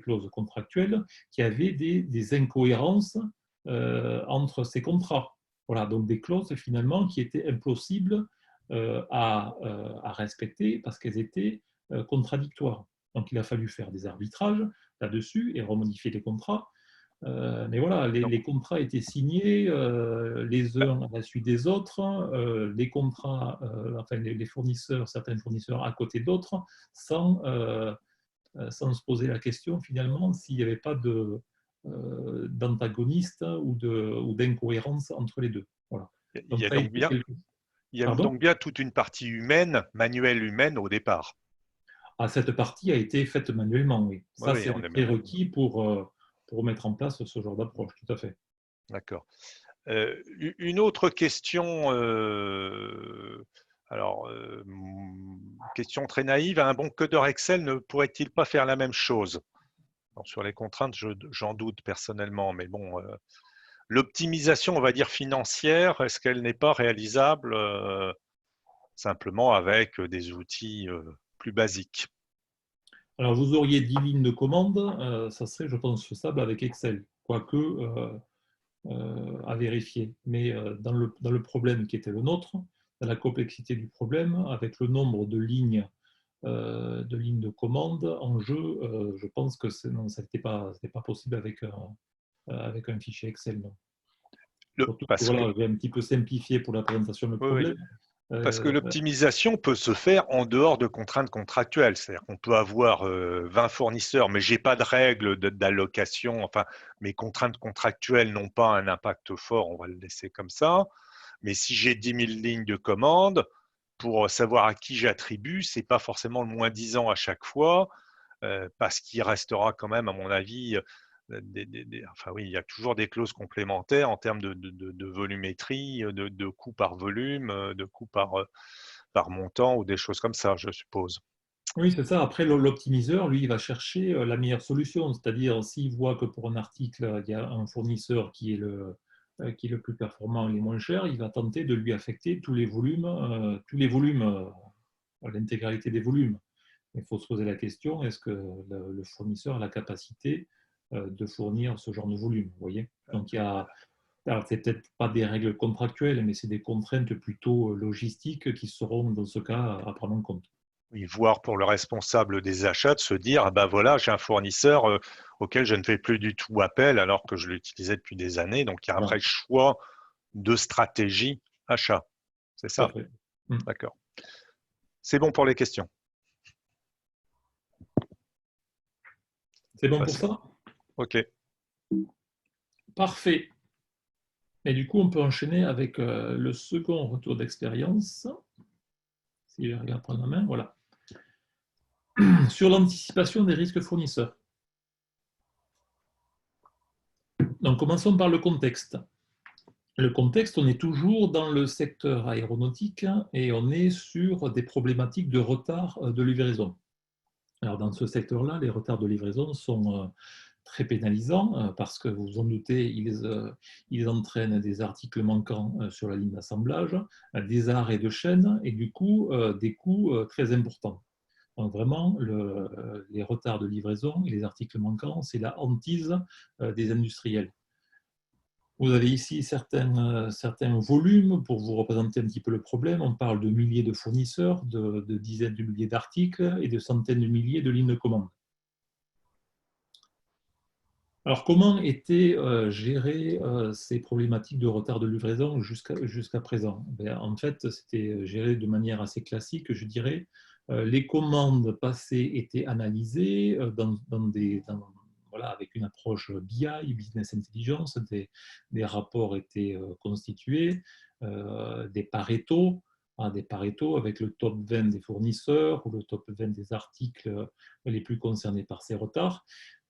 clauses contractuelles, qu'il y avait des incohérences entre ces contrats. Voilà, donc des clauses finalement qui étaient impossibles à respecter parce qu'elles étaient contradictoires. Donc il a fallu faire des arbitrages là-dessus et remodifier les contrats. Mais voilà, les contrats étaient signés les uns à la suite des autres, les contrats, enfin les fournisseurs, certains fournisseurs à côté d'autres, sans se poser la question finalement s'il n'y avait pas d'antagoniste ou d'incohérence entre les deux. Voilà. Il y a donc bien Il y a Pardon? donc bien toute une partie humaine, manuelle humaine au départ. Ah, cette partie a été faite manuellement, oui. Oui, Ça, oui, c'est un on est bien. prérequis pour mettre en place ce genre d'approche, tout à fait. D'accord. Une autre question, question très naïve, un bon codeur Excel ne pourrait-il pas faire la même chose? Bon, sur les contraintes, j'en doute personnellement, mais bon, l'optimisation, on va dire financière, est-ce qu'elle n'est pas réalisable simplement avec des outils plus basiques? Alors, vous auriez 10 lignes de commande, ça serait, je pense, faisable avec Excel, quoique à vérifier. Mais dans le problème qui était le nôtre, dans la complexité du problème, avec le nombre de lignes de commande en jeu, je pense que non, ça n'était pas possible avec un fichier Excel. Non. Surtout que Parce que, voilà, j'ai un petit peu simplifié pour la présentation le oui, oui. problème. Parce que Euh, l'optimisation peut se faire en dehors de contraintes contractuelles. C'est-à-dire qu'on peut avoir 20 fournisseurs, mais j'ai pas de règles d'allocation. Enfin, mes contraintes contractuelles n'ont pas un impact fort, on va le laisser comme ça. Mais si j'ai 10 000 lignes de commande, pour savoir à qui j'attribue, c'est pas forcément le -10 à chaque fois, parce qu'il restera quand même, à mon avis, enfin oui, il y a toujours des clauses complémentaires en termes de volumétrie, de coût par volume, de coût par montant ou des choses comme ça, je suppose. oui, c'est ça. Après, l'optimiseur, lui, il va chercher la meilleure solution. C'est-à-dire, s'il voit que pour un article, il y a un fournisseur qui est le plus performant et le moins cher, il va tenter de lui affecter l'intégralité des volumes. Il faut se poser la question, est-ce que le fournisseur a la capacité de fournir ce genre de volume, vous voyez? Donc, alors, c'est peut-être pas des règles contractuelles, mais c'est des contraintes plutôt logistiques qui seront, dans ce cas, à prendre en compte. Oui, voire pour le responsable des achats de se dire, ah ben voilà, j'ai un fournisseur auquel je ne fais plus du tout appel alors que je l'utilisais depuis des années. Donc, il y a un Voilà, vrai choix de stratégie achat. C'est tout à ça, fait. Mm. d'accord. C'est bon pour les questions. C'est bon pour Passons. ça? OK. Parfait. Et du coup, on peut enchaîner avec le second retour d'expérience. Si je regarde prendre la main, voilà. Sur l'anticipation des risques fournisseurs. Donc, commençons par le contexte. Le contexte, on est toujours dans le secteur aéronautique et on est sur des problématiques de retard de livraison. Alors, dans ce secteur-là, les retards de livraison sont très pénalisants parce que vous vous en doutez, ils entraînent des articles manquants sur la ligne d'assemblage, des arrêts de chaîne et du coup, des coûts très importants. Donc, vraiment, les retards de livraison et les articles manquants, c'est la hantise des industriels. Vous avez ici certains volumes pour vous représenter un petit peu le problème. On parle de milliers de fournisseurs, de dizaines de milliers d'articles et de centaines de milliers de lignes de commande. Alors, comment étaient gérées ces problématiques de retard de livraison jusqu'à présent? En fait, c'était géré de manière assez classique, je dirais. Les commandes passées étaient analysées voilà, avec une approche BI, Business Intelligence. Des rapports étaient constitués, des Pareto avec le top 20 des fournisseurs ou le top 20 des articles les plus concernés par ces retards.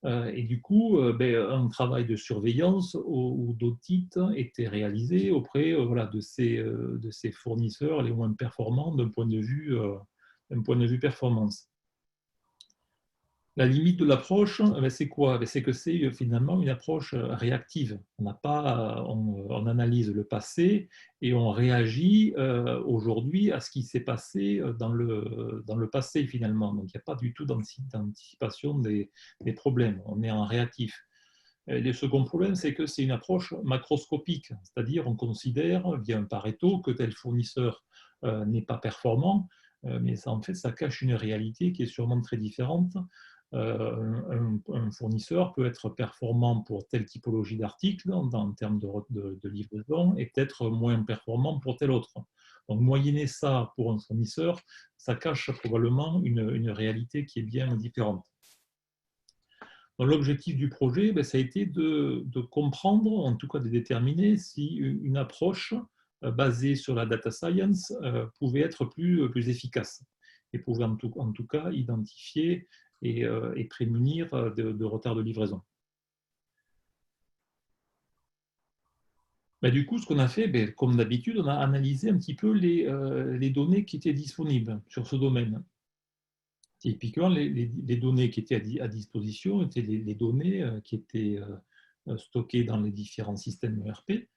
Et du coup, un travail de surveillance ou d'audit était réalisé auprès voilà, de ces fournisseurs les moins performants d'un point de vue performance. La limite de l'approche, c'est quoi? C'est que c'est finalement une approche réactive. On analyse le passé et on réagit aujourd'hui à ce qui s'est passé dans le passé finalement. Donc il n'y a pas du tout d'anticipation des problèmes. On est en réactif. Et le second problème, c'est que c'est une approche macroscopique, c'est-à-dire on considère via un Pareto que tel fournisseur n'est pas performant, mais ça, en fait, ça cache une réalité qui est sûrement très différente. Un fournisseur peut être performant pour telle typologie d'article en termes de livraison et peut-être moins performant pour tel autre. Donc, moyenner ça pour un fournisseur, ça cache probablement une réalité qui est bien différente. L'objectif du projet, ça a été de comprendre, en tout cas de déterminer si une approche basés sur la data science pouvaient être plus efficaces et pouvaient en tout cas identifier et prémunir de retard de livraison. Du coup, ce qu'on a fait, comme d'habitude, on a analysé un petit peu les données qui étaient disponibles sur ce domaine. Typiquement, les données qui étaient à disposition étaient les données qui étaient stockées dans les différents systèmes ERP.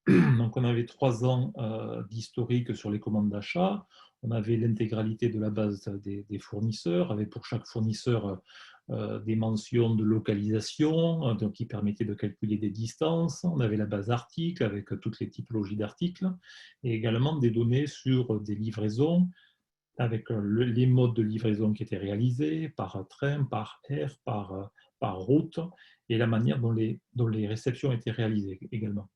Donc, on avait 3 ans d'historique sur les commandes d'achat. On avait l'intégralité de la base des fournisseurs, avec pour chaque fournisseur des mentions de localisation, donc qui permettaient de calculer des distances. On avait la base article avec toutes les typologies d'articles et également des données sur des livraisons avec les modes de livraison qui étaient réalisés par train, par air, par route et la manière dont les réceptions étaient réalisées également.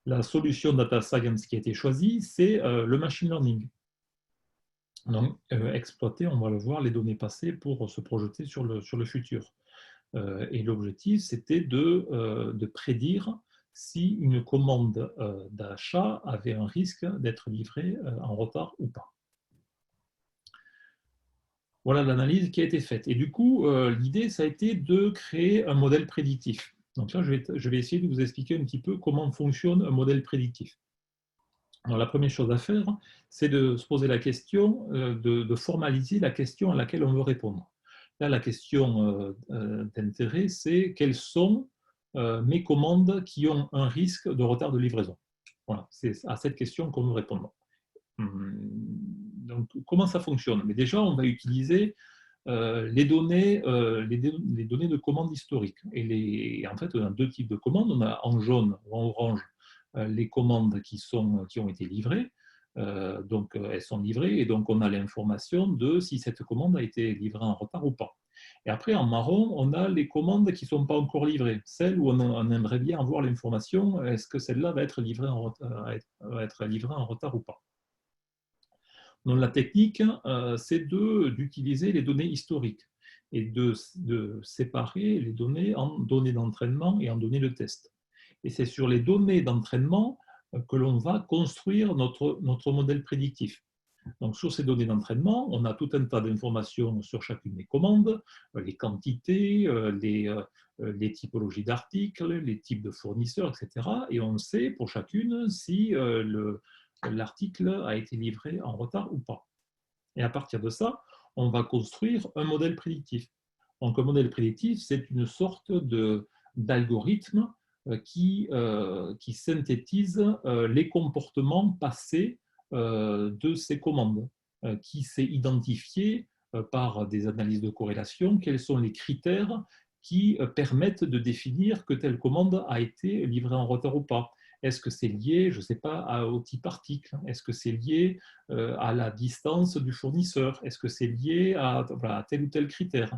La solution data science qui a été choisie, c'est le machine learning. Donc, exploiter, on va le voir, les données passées pour se projeter sur le futur. Et l'objectif, c'était de prédire si une commande d'achat avait un risque d'être livrée en retard ou pas. Voilà l'analyse qui a été faite. Et du coup, l'idée, ça a été de créer un modèle prédictif. Donc là, je vais essayer de vous expliquer un petit peu comment fonctionne un modèle prédictif. Alors, la première chose à faire, c'est de se poser la question, de formaliser la question à laquelle on veut répondre. Là, la question d'intérêt, c'est quelles sont mes commandes qui ont un risque de retard de livraison. Voilà, c'est à cette question qu'on veut répondre. Donc, comment ça fonctionne? Mais déjà, on va utiliser les données de commandes historiques. Et en fait, on a 2 types de commandes. On a en jaune ou en orange les commandes qui ont été livrées. Donc, elles sont livrées et donc on a l'information de si cette commande a été livrée en retard ou pas. Et après, en marron, on a les commandes qui ne sont pas encore livrées, celles où on aimerait bien avoir l'information, est-ce que celle-là va être livrée en retard ou pas. Donc, la technique, c'est d'utiliser les données historiques et de séparer les données en données d'entraînement et en données de test. Et c'est sur les données d'entraînement que l'on va construire notre modèle prédictif. Donc, sur ces données d'entraînement, on a tout un tas d'informations sur chacune des commandes, les quantités, les typologies d'articles, les types de fournisseurs, etc. Et on sait pour chacune si l'article a été livré en retard ou pas. Et à partir de ça, on va construire un modèle prédictif. Donc, un modèle prédictif, c'est une sorte d'algorithme qui synthétise les comportements passés de ces commandes, qui s'est identifié par des analyses de corrélation quels sont les critères qui permettent de définir que telle commande a été livrée en retard ou pas. Est-ce que c'est lié, je ne sais pas, au type article? Est-ce que c'est lié à la distance du fournisseur? Est-ce que c'est lié à tel ou tel critère?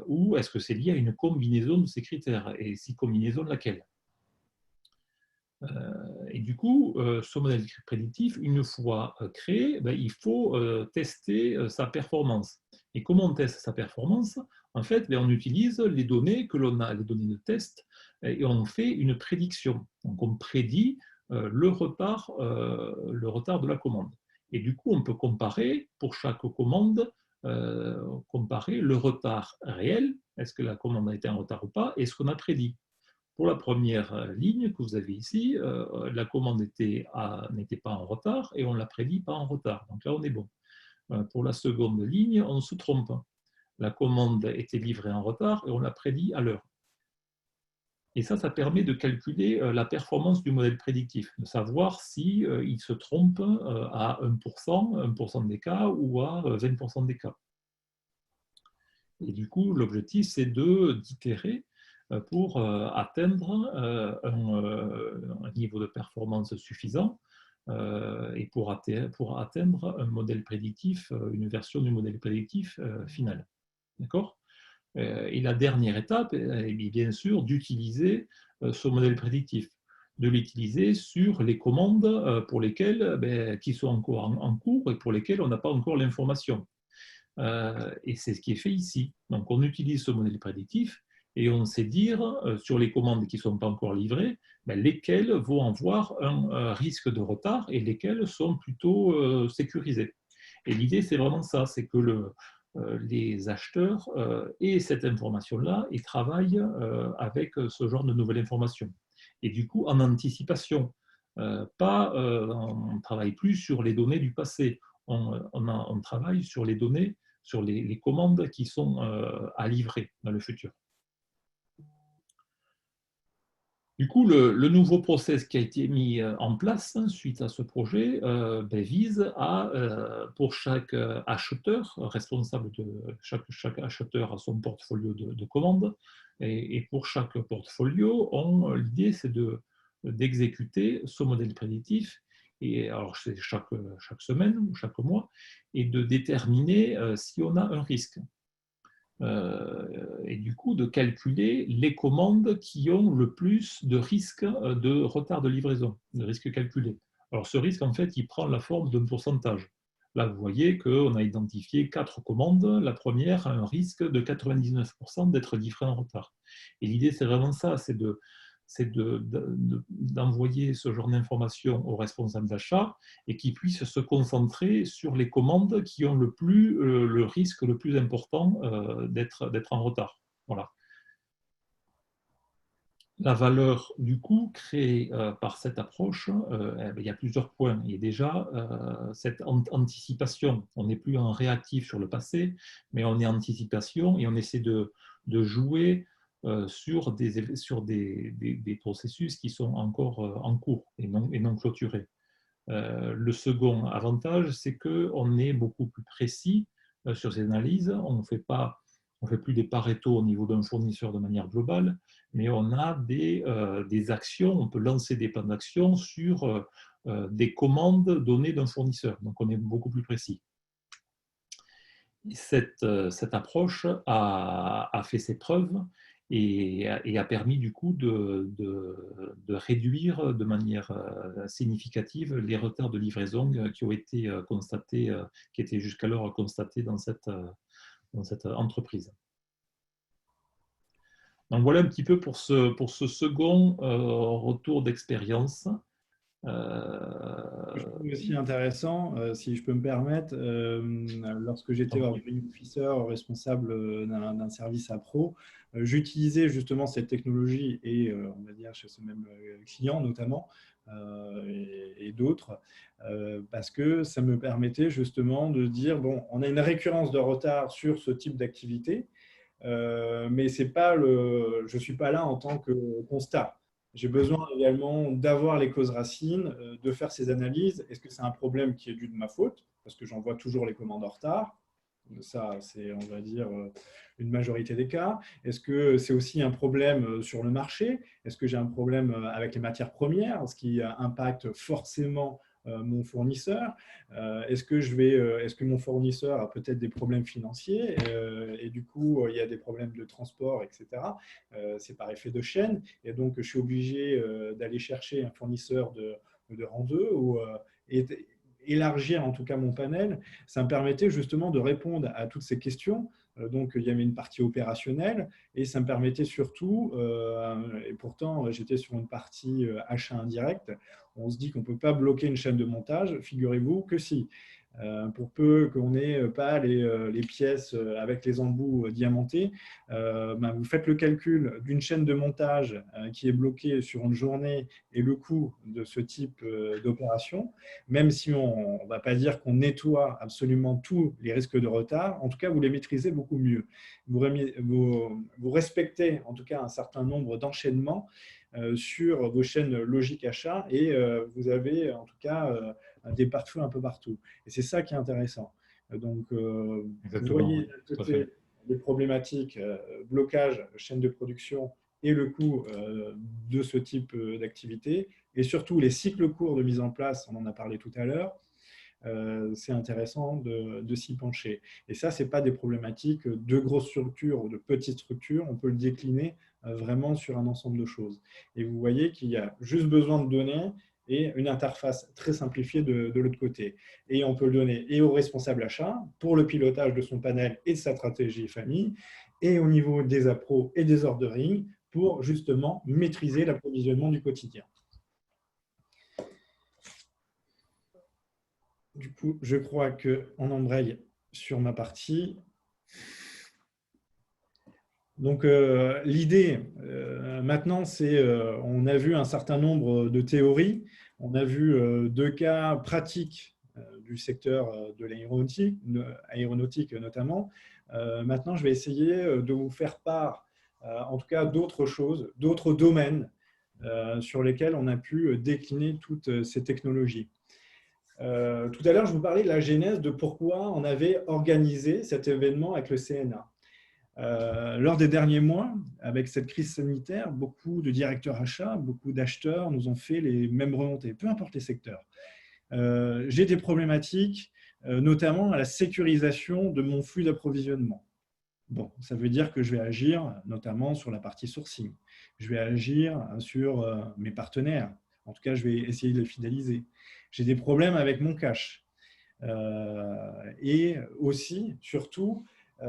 Ou est-ce que c'est lié à une combinaison de ces critères? Et si combinaison, laquelle? Et du coup, ce modèle prédictif, une fois créé, il faut tester sa performance. Et comment on teste sa performance? En fait, on utilise les données que l'on a, les données de test, et on fait une prédiction. Donc, on prédit le retard de la commande. Et du coup, on peut comparer pour chaque commande, comparer le retard réel, est-ce que la commande a été en retard ou pas, et ce qu'on a prédit. Pour la première ligne que vous avez ici, la commande n'était pas en retard et on l'a prédit pas en retard. Donc là, on est bon. Pour la seconde ligne, on se trompe. La commande était livrée en retard et on l'a prédit à l'heure. Et ça permet de calculer la performance du modèle prédictif, de savoir s'il se trompe à 1% des cas ou à 20% des cas. Et du coup, l'objectif, c'est d'itérer pour atteindre un niveau de performance suffisant et pour atteindre un modèle prédictif, une version du modèle prédictif final. D'accord ? Et la dernière étape est bien sûr d'utiliser ce modèle prédictif, de l'utiliser sur les commandes pour lesquelles, qui sont encore en cours et pour lesquelles on n'a pas encore l'information. Et c'est ce qui est fait ici. Donc on utilise ce modèle prédictif Et on sait dire, sur les commandes qui ne sont pas encore livrées, ben, lesquelles vont avoir un risque de retard et lesquelles sont plutôt sécurisées. Et l'idée, c'est vraiment ça, c'est que les acheteurs aient cette information-là et travaillent avec ce genre de nouvelles informations. Et du coup, en anticipation, on ne travaille plus sur les données du passé, on travaille sur les données, sur les commandes qui sont à livrer dans le futur. Du coup, le nouveau process qui a été mis en place suite à ce projet vise à, pour chaque acheteur, responsable de chaque acheteur a son portfolio de commandes, et pour chaque portfolio, l'idée c'est d'exécuter ce modèle prédictif, et alors c'est chaque semaine ou chaque mois, et de déterminer si on a un risque. Et du coup de calculer les commandes qui ont le plus de risques de retard de livraison, de risque calculé. Alors ce risque, en fait, il prend la forme d'un pourcentage. Là, vous voyez qu'on a identifié 4 commandes. La première a un risque de 99% d'être livrée en retard. Et l'idée, c'est vraiment ça, c'est d'envoyer ce genre d'informations aux responsables d'achat et qu'ils puissent se concentrer sur les commandes qui ont le risque le plus important d'être en retard. Voilà. La valeur du coût créée par cette approche, il y a plusieurs points. Il y a déjà cette anticipation. On n'est plus en réactif sur le passé, mais on est en anticipation et on essaie de jouer sur des processus qui sont encore en cours et non clôturés. Le second avantage, c'est qu'on est beaucoup plus précis sur ces analyses. On ne fait plus des paretos au niveau d'un fournisseur de manière globale, mais on a des actions, on peut lancer des plans d'action sur des commandes données d'un fournisseur. Donc on est beaucoup plus précis. Cette approche a fait ses preuves et a permis du coup de réduire de manière significative les retards de livraison qui ont été constatés, qui étaient jusqu'alors constatés dans cette entreprise. Donc voilà un petit peu pour ce second retour d'expérience. Je trouve aussi intéressant, si je peux me permettre, lorsque j'étais ordering officer responsable d'un service à pro, j'utilisais justement cette technologie et on va dire chez ce même client notamment et d'autres, parce que ça me permettait justement de dire bon, on a une récurrence de retard sur ce type d'activité, mais c'est pas je ne suis pas là en tant que constat. J'ai besoin également d'avoir les causes racines, de faire ces analyses. Est-ce que c'est un problème qui est dû de ma faute? Parce que j'envoie toujours les commandes en retard. Ça, c'est, on va dire, une majorité des cas. Est-ce que c'est aussi un problème sur le marché? Est-ce que j'ai un problème avec les matières premières, ce qui impacte forcément mon fournisseur? Est-ce que mon fournisseur a peut-être des problèmes financiers et du coup, il y a des problèmes de transport, etc. C'est par effet de chaîne. Et donc, je suis obligé d'aller chercher un fournisseur de rang 2 ou élargir en tout cas mon panel. Ça me permettait justement de répondre à toutes ces questions. Donc, il y avait une partie opérationnelle et ça me permettait surtout, et pourtant j'étais sur une partie achat indirect, on se dit qu'on ne peut pas bloquer une chaîne de montage, figurez-vous que si. Pour peu qu'on n'ait pas les pièces avec les embouts diamantés, vous faites le calcul d'une chaîne de montage qui est bloquée sur une journée et le coût de ce type d'opération, même si on ne va pas dire qu'on nettoie absolument tous les risques de retard, en tout cas, vous les maîtrisez beaucoup mieux. Vous respectez en tout cas un certain nombre d'enchaînements sur vos chaînes logiques achats et vous avez en tout cas des pare-feux un peu partout. Et c'est ça qui est intéressant. Donc, vous voyez d'un côté les problématiques, blocage, chaîne de production et le coût de ce type d'activité, et surtout les cycles courts de mise en place, on en a parlé tout à l'heure. C'est intéressant de s'y pencher. Et ça, ce n'est pas des problématiques de grosses structures ou de petites structures, on peut le décliner vraiment sur un ensemble de choses. Et vous voyez qu'il y a juste besoin de données et une interface très simplifiée de l'autre côté. Et on peut le donner et au responsable achat pour le pilotage de son panel et de sa stratégie famille, et au niveau des appros et des ordering pour justement maîtriser l'approvisionnement du quotidien. Du coup, je crois qu'on embraye sur ma partie. Donc, l'idée, maintenant, c'est, on a vu un certain nombre de théories, on a vu 2 cas pratiques du secteur de l'aéronautique notamment. Maintenant, je vais essayer de vous faire part, en tout cas, d'autres choses, d'autres domaines sur lesquels on a pu décliner toutes ces technologies. Tout à l'heure, je vous parlais de la genèse de pourquoi on avait organisé cet événement avec le CNA. Lors des derniers mois, avec cette crise sanitaire, beaucoup de directeurs achats, beaucoup d'acheteurs nous ont fait les mêmes remontées, peu importe les secteurs. J'ai des problématiques, notamment à la sécurisation de mon flux d'approvisionnement. Bon, ça veut dire que je vais agir notamment sur la partie sourcing. Je vais agir sur mes partenaires. En tout cas, je vais essayer de les fidéliser. J'ai des problèmes avec mon cash. Et aussi, surtout, il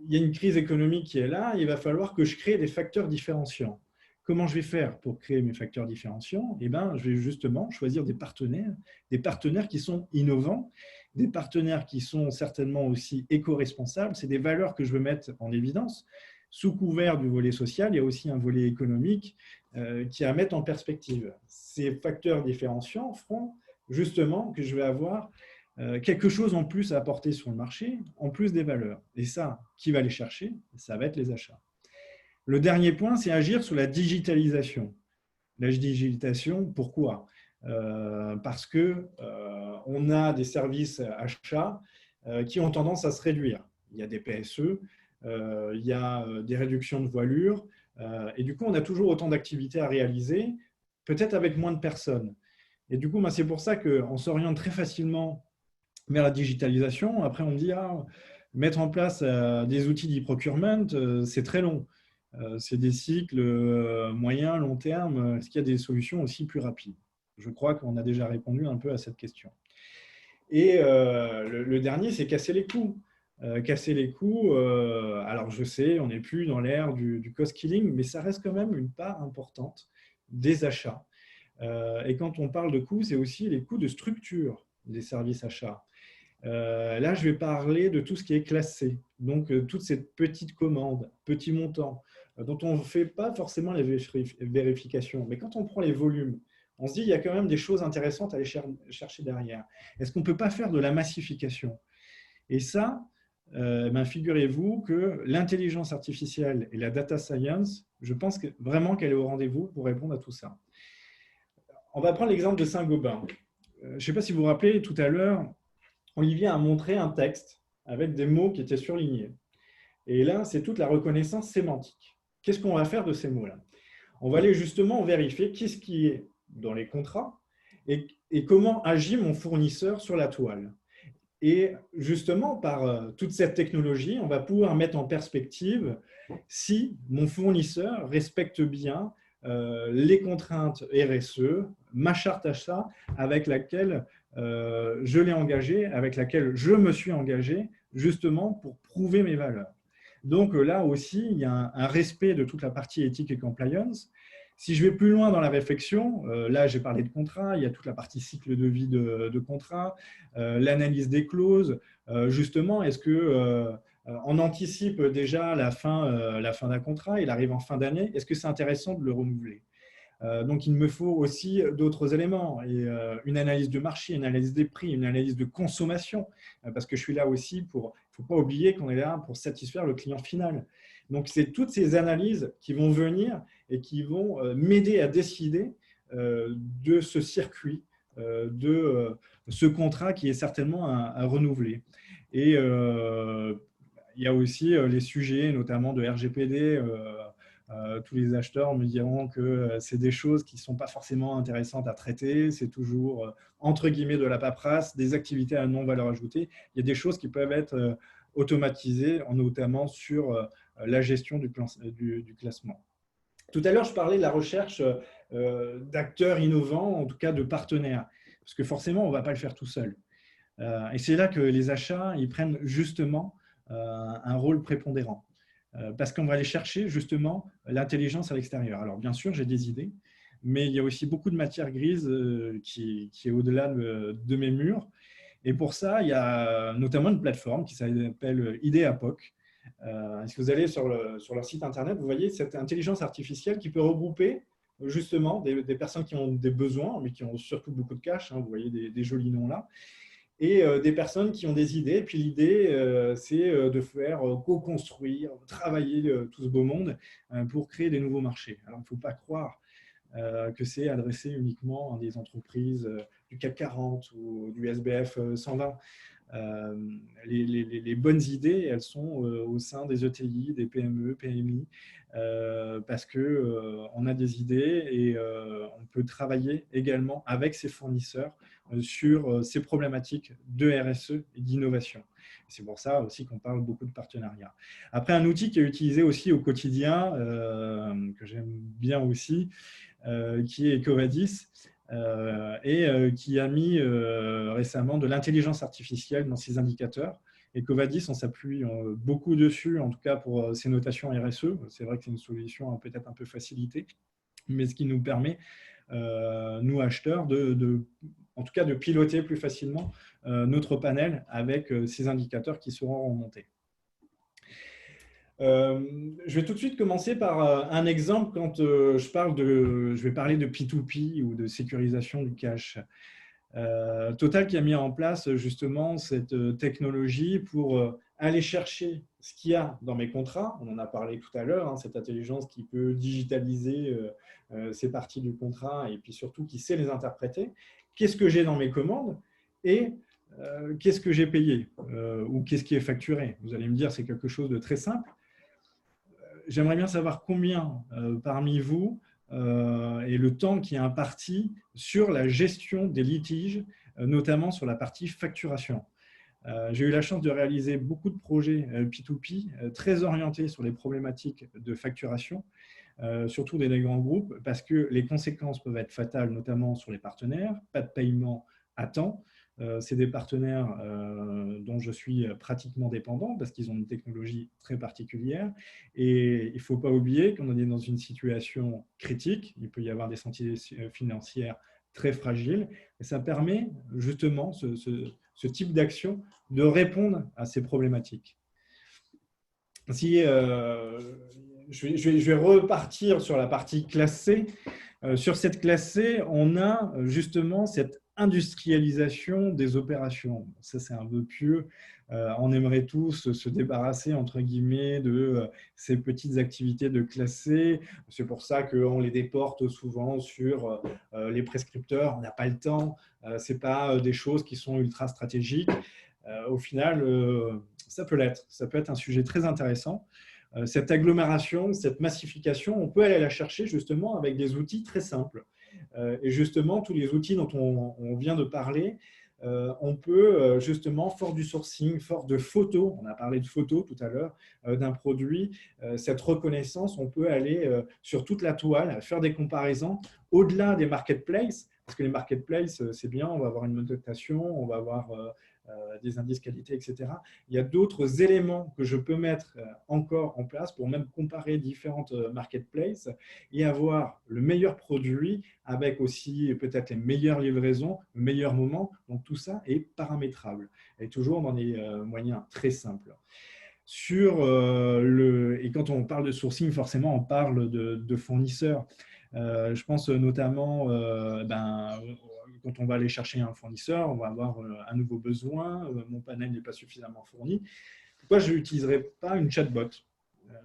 y a une crise économique qui est là. Il va falloir que je crée des facteurs différenciants. Comment je vais faire pour créer mes facteurs différenciants? Je vais justement choisir des partenaires qui sont innovants, des partenaires qui sont certainement aussi éco-responsables. C'est des valeurs que je veux mettre en évidence. Sous couvert du volet social, il y a aussi un volet économique qui est à mettre en perspective. Ces facteurs différenciants feront justement que je vais avoir quelque chose en plus à apporter sur le marché, en plus des valeurs. Et ça, qui va les chercher? Ça va être les achats. Le dernier point, c'est agir sur la digitalisation. La digitalisation, pourquoi? Parce qu'on a des services achats qui ont tendance à se réduire. Il y a des PSE, il y a des réductions de voilure, et du coup, on a toujours autant d'activités à réaliser, peut-être avec moins de personnes. Et du coup, c'est pour ça qu'on s'oriente très facilement vers la digitalisation. Après, on dit, mettre en place des outils d'e-procurement, c'est très long. C'est des cycles moyens, long terme. Est-ce qu'il y a des solutions aussi plus rapides? Je crois qu'on a déjà répondu un peu à cette question. Et le dernier, c'est casser les coûts. Casser les coûts, alors je sais, on n'est plus dans l'ère du cost killing, mais ça reste quand même une part importante des achats. Et quand on parle de coûts, c'est aussi les coûts de structure des services achats. Là, je vais parler de tout ce qui est classé, donc toute cette petite commande, petits montants, dont on ne fait pas forcément les vérifications. Mais quand on prend les volumes, on se dit qu'il y a quand même des choses intéressantes à aller chercher derrière. Est-ce qu'on ne peut pas faire de la massification? Et ça, figurez-vous que l'intelligence artificielle et la data science, je pense vraiment qu'elle est au rendez-vous pour répondre à tout ça. On va prendre l'exemple de Saint-Gobain. Je ne sais pas si vous vous rappelez, tout à l'heure, Olivier a montré un texte avec des mots qui étaient surlignés. Et là, c'est toute la reconnaissance sémantique. Qu'est-ce qu'on va faire de ces mots-là? On va aller justement vérifier qu'est-ce qui est dans les contrats et comment agit mon fournisseur sur la toile. Et justement, par toute cette technologie, on va pouvoir mettre en perspective si mon fournisseur respecte bien les contraintes RSE, ma charte achat avec laquelle je l'ai engagé, avec laquelle je me suis engagé, justement pour prouver mes valeurs. Donc là aussi, il y a un respect de toute la partie éthique et compliance. Si je vais plus loin dans la réflexion, là j'ai parlé de contrat, il y a toute la partie cycle de vie de contrat, l'analyse des clauses. Justement, est-ce qu'on anticipe déjà la fin d'un contrat, il arrive en fin d'année, est-ce que c'est intéressant de le renouveler? Donc, il me faut aussi d'autres éléments, et une analyse de marché, une analyse des prix, une analyse de consommation, parce que je suis là aussi pour, il ne faut pas oublier qu'on est là pour satisfaire le client final. Donc, c'est toutes ces analyses qui vont venir et qui vont m'aider à décider de ce circuit, de ce contrat qui est certainement à renouveler. Et il y a aussi les sujets, notamment de RGPD. Tous les acheteurs me diront que c'est des choses qui ne sont pas forcément intéressantes à traiter. C'est toujours, entre guillemets, de la paperasse, des activités à non-valeur ajoutée. Il y a des choses qui peuvent être automatisées, notamment sur la gestion du classement. Tout à l'heure, je parlais de la recherche d'acteurs innovants, en tout cas de partenaires. Parce que forcément, on ne va pas le faire tout seul. Et c'est là que les achats, ils prennent justement un rôle prépondérant. Parce qu'on va aller chercher justement l'intelligence à l'extérieur. Alors bien sûr, j'ai des idées, mais il y a aussi beaucoup de matière grise qui est au-delà de mes murs. Et pour ça, il y a notamment une plateforme qui s'appelle Ideapoc. Si vous allez sur leur site internet, vous voyez cette intelligence artificielle qui peut regrouper justement des personnes qui ont des besoins, mais qui ont surtout beaucoup de cash. Vous voyez des jolis noms là. Et des personnes qui ont des idées. Et puis l'idée, c'est de faire co-construire, travailler tout ce beau monde pour créer des nouveaux marchés. Alors, il ne faut pas croire que c'est adressé uniquement à des entreprises du CAC 40 ou du SBF 120. Les bonnes idées, elles sont au sein des ETI, des PME, PMI, parce qu'on a des idées et on peut travailler également avec ses fournisseurs sur ces problématiques de RSE et d'innovation. C'est pour ça aussi qu'on parle beaucoup de partenariat. Après, un outil qui est utilisé aussi au quotidien, que j'aime bien aussi, qui est EcoVadis, et qui a mis récemment de l'intelligence artificielle dans ses indicateurs. EcoVadis, on s'appuie beaucoup dessus, en tout cas pour ses notations RSE. C'est vrai que c'est une solution peut-être un peu facilitée, mais ce qui nous permet, nous acheteurs, en tout cas de piloter plus facilement notre panel avec ces indicateurs qui seront remontés. Je vais tout de suite commencer par un exemple quand je vais parler de P2P ou de sécurisation du cash. Total qui a mis en place justement cette technologie pour aller chercher ce qu'il y a dans mes contrats. On en a parlé tout à l'heure, cette intelligence qui peut digitaliser ces parties du contrat et puis surtout qui sait les interpréter. Qu'est-ce que j'ai dans mes commandes et qu'est-ce que j'ai payé ou qu'est-ce qui est facturé? Vous allez me dire, c'est quelque chose de très simple. J'aimerais bien savoir combien parmi vous et le temps qui est imparti sur la gestion des litiges, notamment sur la partie facturation. J'ai eu la chance de réaliser beaucoup de projets P2P très orientés sur les problématiques de facturation, surtout des grands groupes, parce que les conséquences peuvent être fatales, notamment sur les partenaires, pas de paiement à temps. C'est des partenaires dont je suis pratiquement dépendant parce qu'ils ont une technologie très particulière. Et il ne faut pas oublier qu'on est dans une situation critique. Il peut y avoir des santé financières très fragiles. Et ça permet justement, ce type d'action, de répondre à ces problématiques. Je vais repartir sur la partie classe C. Sur cette classe C, on a justement cette industrialisation des opérations. Ça, c'est un vœu pieux. On aimerait tous se débarrasser, entre guillemets, de ces petites activités de classe C. C'est pour ça qu'on les déporte souvent sur les prescripteurs. On n'a pas le temps. Ce n'est pas des choses qui sont ultra stratégiques. Au final, ça peut l'être. Ça peut être un sujet très intéressant. Cette agglomération, cette massification, on peut aller la chercher justement avec des outils très simples. Et justement, tous les outils dont on vient de parler, on peut justement, fort du sourcing, fort de photos, on a parlé de photos tout à l'heure, d'un produit, cette reconnaissance, on peut aller sur toute la toile, faire des comparaisons au-delà des marketplaces, parce que les marketplaces, c'est bien, on va avoir une notation, on va avoir des indices qualité, etc. Il y a d'autres éléments que je peux mettre encore en place pour même comparer différentes marketplaces et avoir le meilleur produit avec aussi peut-être les meilleures livraisons, le meilleur moment. Donc tout ça est paramétrable et toujours dans des moyens très simples. Et quand on parle de sourcing, forcément, on parle de fournisseurs. Je pense notamment quand on va aller chercher un fournisseur, on va avoir un nouveau besoin, mon panel n'est pas suffisamment fourni. Pourquoi je n'utiliserais pas une chatbot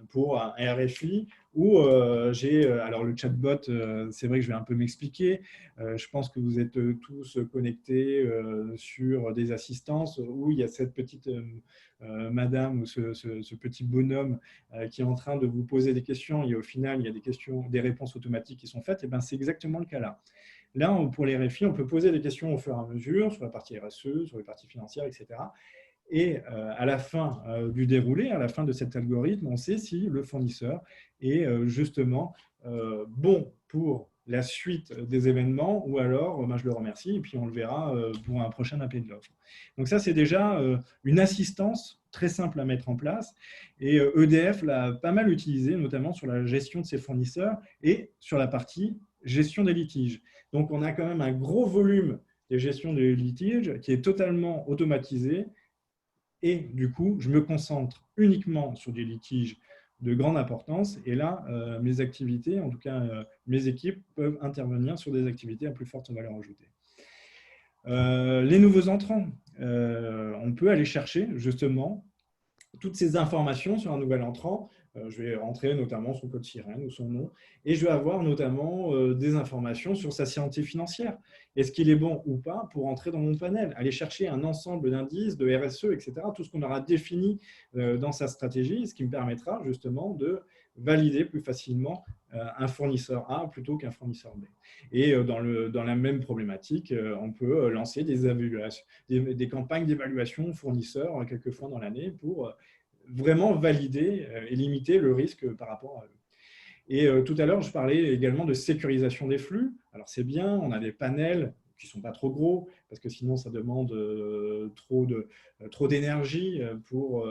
pour un RFI où alors le chatbot, c'est vrai que je vais un peu m'expliquer. Je pense que vous êtes tous connectés sur des assistances où il y a cette petite madame ou ce petit bonhomme qui est en train de vous poser des questions et au final, il y a des réponses automatiques qui sont faites. Et ben, c'est exactement le cas là. Là, pour les RFI, on peut poser des questions au fur et à mesure sur la partie RSE, sur les parties financières, etc. Et à la fin du déroulé, à la fin de cet algorithme, on sait si le fournisseur est justement bon pour la suite des événements, ou alors je le remercie et puis on le verra pour un prochain appel de l'offre. Donc ça, c'est déjà une assistance très simple à mettre en place et EDF l'a pas mal utilisé, notamment sur la gestion de ses fournisseurs et sur la partie gestion des litiges. Donc on a quand même un gros volume de gestion des litiges qui est totalement automatisé et du coup, je me concentre uniquement sur des litiges de grande importance. Et là, mes activités, en tout cas mes équipes, peuvent intervenir sur des activités à plus forte valeur ajoutée. Les nouveaux entrants, on peut aller chercher justement toutes ces informations sur un nouvel entrant. Je vais rentrer notamment son code sirène ou son nom et je vais avoir notamment des informations sur sa santé financière. Est-ce qu'il est bon ou pas pour entrer dans mon panel? Aller chercher un ensemble d'indices, de RSE, etc. Tout ce qu'on aura défini dans sa stratégie, ce qui me permettra justement de valider plus facilement un fournisseur A plutôt qu'un fournisseur B. Et dans la même problématique, on peut lancer des campagnes d'évaluation fournisseurs quelques fois dans l'année pour vraiment valider et limiter le risque par rapport à eux. Et tout à l'heure, je parlais également de sécurisation des flux. Alors c'est bien, on a des panels qui ne sont pas trop gros, parce que sinon ça demande trop d'énergie pour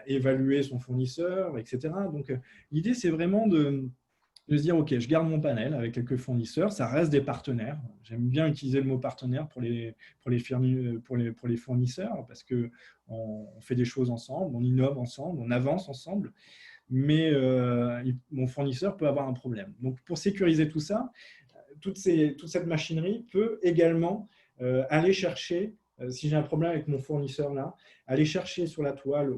évaluer son fournisseur, etc. Donc l'idée, c'est vraiment de se dire, OK, je garde mon panel avec quelques fournisseurs, ça reste des partenaires. J'aime bien utiliser le mot partenaire pour les fournisseurs, parce qu'on fait des choses ensemble, on innove ensemble, on avance ensemble, mais mon fournisseur peut avoir un problème. Donc, pour sécuriser tout ça, toute cette machinerie peut également aller chercher, si j'ai un problème avec mon fournisseur là, aller chercher sur la toile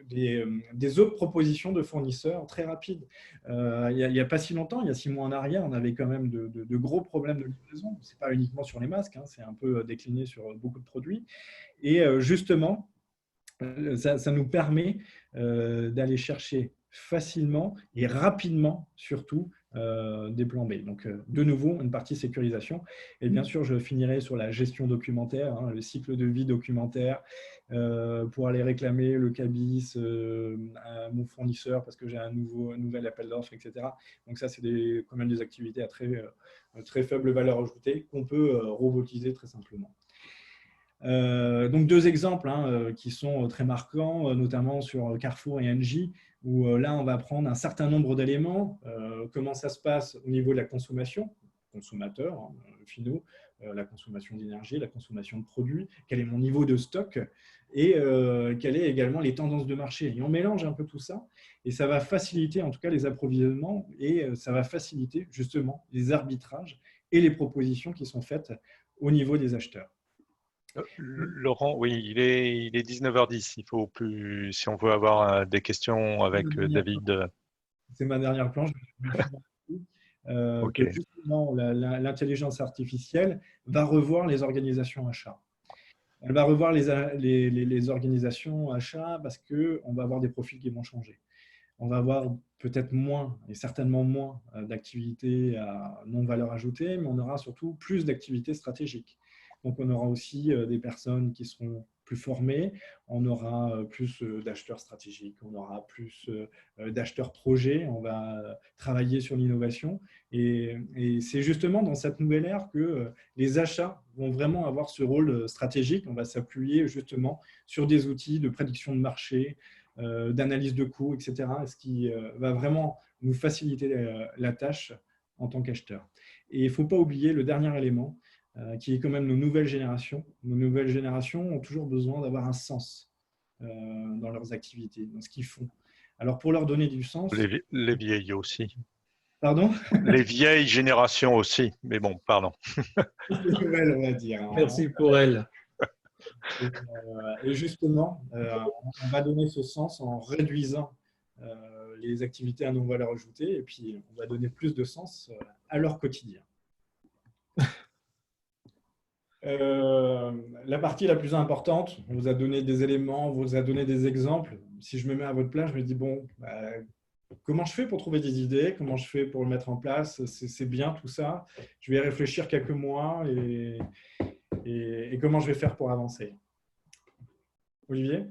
des autres propositions de fournisseurs très rapides. Il n'y a pas si longtemps, il y a 6 mois en arrière, on avait quand même de gros problèmes de livraison. Ce n'est pas uniquement sur les masques, hein, c'est un peu décliné sur beaucoup de produits. Et justement, ça nous permet d'aller chercher facilement et rapidement, surtout, des plans B. Donc, de nouveau, une partie sécurisation. Et bien sûr, je finirai sur la gestion documentaire, hein, le cycle de vie documentaire, pour aller réclamer le CABIS à mon fournisseur parce que j'ai un nouvel appel d'offres, etc. Donc, ça, c'est quand même des activités à très faible valeur ajoutée qu'on peut robotiser très simplement. Donc, 2 exemples qui sont très marquants, notamment sur Carrefour et Engie, où là, on va prendre un certain nombre d'éléments. Comment ça se passe au niveau de la consommation, consommateur, finaux, la consommation d'énergie, la consommation de produits, quel est mon niveau de stock et quelles sont également les tendances de marché. Et on mélange un peu tout ça et ça va faciliter en tout cas les approvisionnements et ça va faciliter justement les arbitrages et les propositions qui sont faites au niveau des acheteurs. Laurent, oui, il est 19h10. Il faut plus, si on veut avoir des questions avec David. C'est ma dernière planche. Okay. Que justement, l'intelligence artificielle va revoir les organisations achats. Elle va revoir les organisations achats parce qu'on va avoir des profils qui vont changer. On va avoir peut-être moins et certainement moins d'activités à non-valeur ajoutée, mais on aura surtout plus d'activités stratégiques. Donc, on aura aussi des personnes qui seront plus formées, on aura plus d'acheteurs stratégiques, on aura plus d'acheteurs projets, on va travailler sur l'innovation. Et c'est justement dans cette nouvelle ère que les achats vont vraiment avoir ce rôle stratégique. On va s'appuyer justement sur des outils de prédiction de marché, d'analyse de coûts, etc., ce qui va vraiment nous faciliter la tâche en tant qu'acheteur. Et il ne faut pas oublier le dernier élément, qui est quand même nos nouvelles générations. Nos nouvelles générations ont toujours besoin d'avoir un sens dans leurs activités, dans ce qu'ils font. Alors, pour leur donner du sens… Les vieilles aussi. Pardon ? Les vieilles générations aussi, mais bon, pardon. Les nouvelles, on va dire. Merci pour elles. Et justement, on va donner ce sens en réduisant les activités à non-valeur ajoutée et puis on va donner plus de sens à leur quotidien. La partie la plus importante, on vous a donné des éléments, on vous a donné des exemples. Si je me mets à votre place, je me dis, bon, comment je fais pour trouver des idées? Comment je fais pour le mettre en place? C'est bien tout ça. Je vais y réfléchir quelques mois et comment je vais faire pour avancer. Olivier ?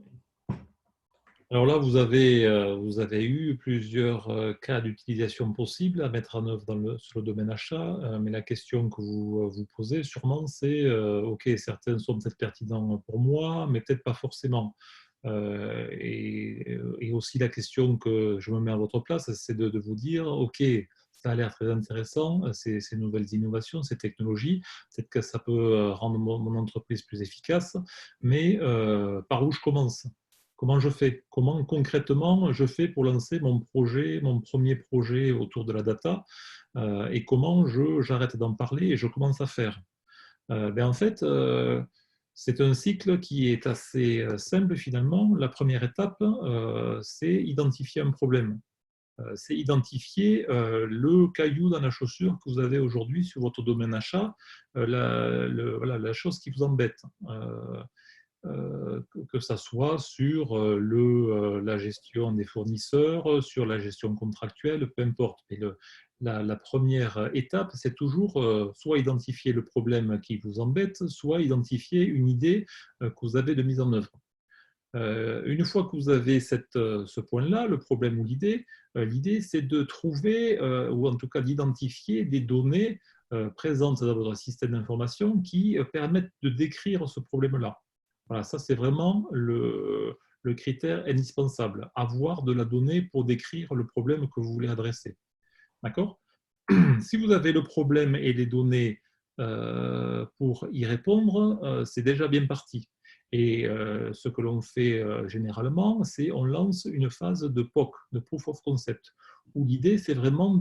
Alors là, vous avez eu plusieurs cas d'utilisation possibles à mettre en œuvre sur le domaine achat, mais la question que vous posez sûrement, c'est OK, certains sont peut-être pertinents pour moi, mais peut-être pas forcément. Et aussi la question que je me mets à votre place, c'est de vous dire, OK, ça a l'air très intéressant, ces nouvelles innovations, ces technologies, peut-être que ça peut rendre mon entreprise plus efficace, mais par où je commence? Comment je fais? Comment concrètement je fais pour lancer mon projet, mon premier projet autour de la data, et comment j'arrête d'en parler et je commence à faire? En fait, c'est un cycle qui est assez simple finalement. La première étape, c'est identifier un problème. C'est identifier le caillou dans la chaussure que vous avez aujourd'hui sur votre domaine achat, voilà, la chose qui vous embête. Que ça soit sur la gestion des fournisseurs, sur la gestion contractuelle, peu importe. Mais la première étape, c'est toujours soit identifier le problème qui vous embête, soit identifier une idée que vous avez de mise en œuvre. Une fois que vous avez ce point-là, le problème ou l'idée c'est de trouver, ou en tout cas d'identifier des données présentes dans votre système d'information qui permettent de décrire ce problème-là. Voilà, ça c'est vraiment le critère indispensable, avoir de la donnée pour décrire le problème que vous voulez adresser. D'accord? Si vous avez le problème et les données pour y répondre, c'est déjà bien parti. Et ce que l'on fait généralement, c'est on lance une phase de POC, de Proof of Concept, où l'idée, c'est vraiment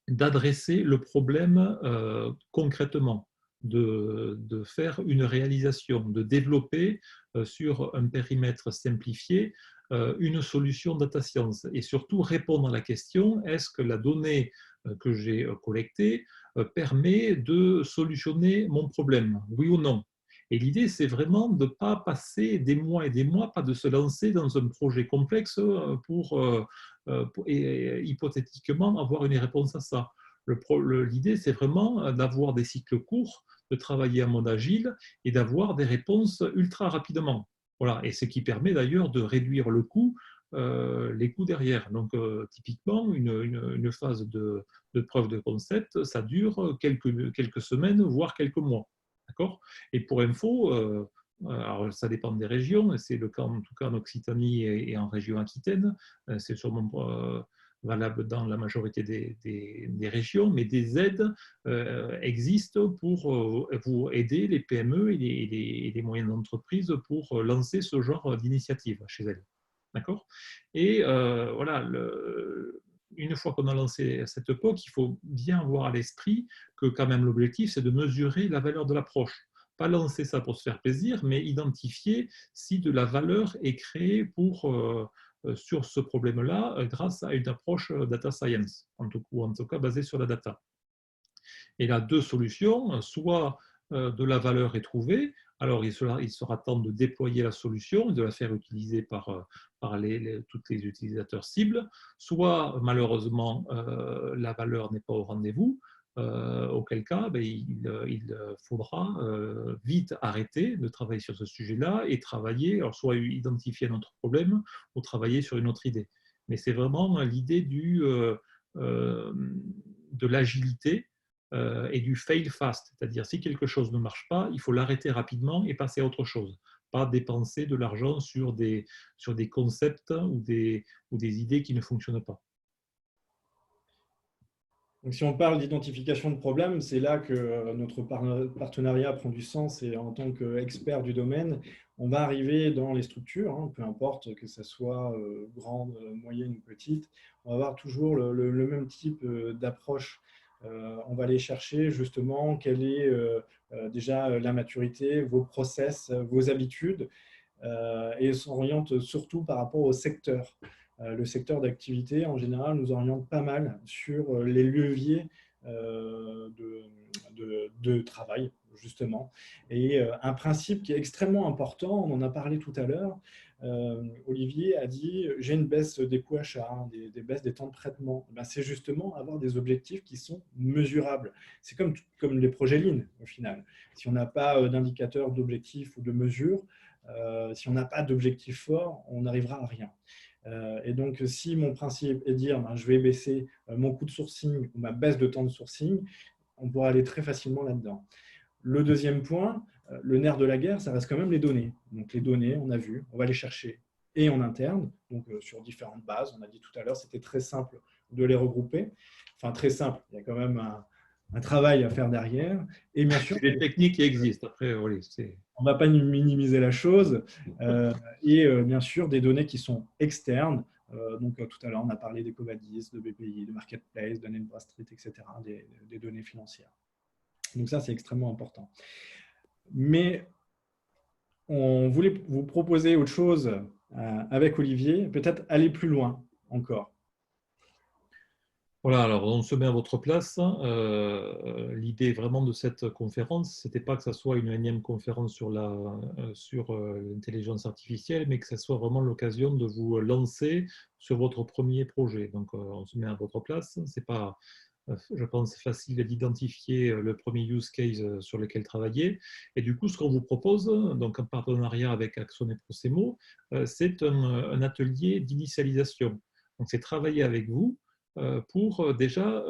d'adresser le problème concrètement, de faire une réalisation, de développer sur un périmètre simplifié une solution data science et surtout répondre à la question, est-ce que la donnée que j'ai collectée permet de solutionner mon problème, oui ou non? Et l'idée, c'est vraiment de ne pas passer des mois et des mois, pas de se lancer dans un projet complexe et hypothétiquement avoir une réponse à ça. L'idée, c'est vraiment d'avoir des cycles courts, de travailler en mode agile et d'avoir des réponses ultra rapidement. Voilà. Et ce qui permet d'ailleurs de réduire le coût, les coûts derrière. Donc, typiquement, une phase de preuve de concept, ça dure quelques semaines, voire quelques mois. D'accord? Et pour info, alors ça dépend des régions, c'est le cas en tout cas en Occitanie et en région Aquitaine, c'est sûrement valable dans la majorité des régions, mais des aides existent pour vous aider les PME et les moyennes entreprises pour lancer ce genre d'initiative chez elles. D'accord? Et voilà, une fois qu'on a lancé cette POC, il faut bien avoir à l'esprit que quand même l'objectif, c'est de mesurer la valeur de l'approche. Pas lancer ça pour se faire plaisir, mais identifier si de la valeur est créée sur ce problème-là grâce à une approche data science, ou en tout cas basée sur la data. Et là, deux solutions, soit de la valeur est trouvée, alors il sera temps de déployer la solution et de la faire utiliser par tous les utilisateurs cibles, soit malheureusement la valeur n'est pas au rendez-vous, auquel cas il faudra vite arrêter de travailler sur ce sujet-là et travailler, alors soit identifier notre problème ou travailler sur une autre idée. Mais c'est vraiment l'idée de l'agilité et du fail fast, c'est-à-dire si quelque chose ne marche pas, il faut l'arrêter rapidement et passer à autre chose, pas dépenser de l'argent sur des concepts ou des idées qui ne fonctionnent pas. Donc, si on parle d'identification de problèmes, c'est là que notre partenariat prend du sens et en tant qu'expert du domaine, on va arriver dans les structures, hein, peu importe que ce soit grande, moyenne ou petite, on va avoir toujours le même type d'approche. On va aller chercher justement quelle est déjà la maturité, vos process, vos habitudes, et s'oriente surtout par rapport au secteur. Le secteur d'activité, en général, nous oriente pas mal sur les leviers de travail, justement. Et un principe qui est extrêmement important, on en a parlé tout à l'heure, Olivier a dit « j'ai une baisse des coûts achats, hein, des baisses des temps de traitement ». C'est justement avoir des objectifs qui sont mesurables. C'est comme les projets Lean, au final. Si on n'a pas d'indicateurs, d'objectifs ou de mesures, si on n'a pas d'objectif fort, on n'arrivera à rien. Et donc, si mon principe est de dire je vais baisser mon coût de sourcing ou ma baisse de temps de sourcing, on pourra aller très facilement là-dedans. Le deuxième point, le nerf de la guerre, ça reste quand même les données. Donc les données, on a vu, on va les chercher et en interne, donc sur différentes bases. On a dit tout à l'heure, c'était très simple de les regrouper. Enfin, très simple, il y a quand même un travail à faire derrière. Et bien sûr, les techniques qui existent. Après, oui, on ne va pas minimiser la chose. Et bien sûr, des données qui sont externes. Donc tout à l'heure, on a parlé des Covadis, de BPI, de Marketplace, de Nembra Street, etc., des données financières. Donc ça, c'est extrêmement important. Mais on voulait vous proposer autre chose avec Olivier, peut-être aller plus loin encore. Voilà, alors on se met à votre place. L'idée vraiment de cette conférence, ce n'était pas que ça soit une énième conférence sur l'intelligence artificielle, mais que ce soit vraiment l'occasion de vous lancer sur votre premier projet. Donc on se met à votre place. C'est pas, je pense, facile d'identifier le premier use case sur lequel travailler. Et du coup, ce qu'on vous propose, donc en partenariat avec Axon et Prosemo, c'est un atelier d'initialisation. Donc c'est travailler avec vous pour déjà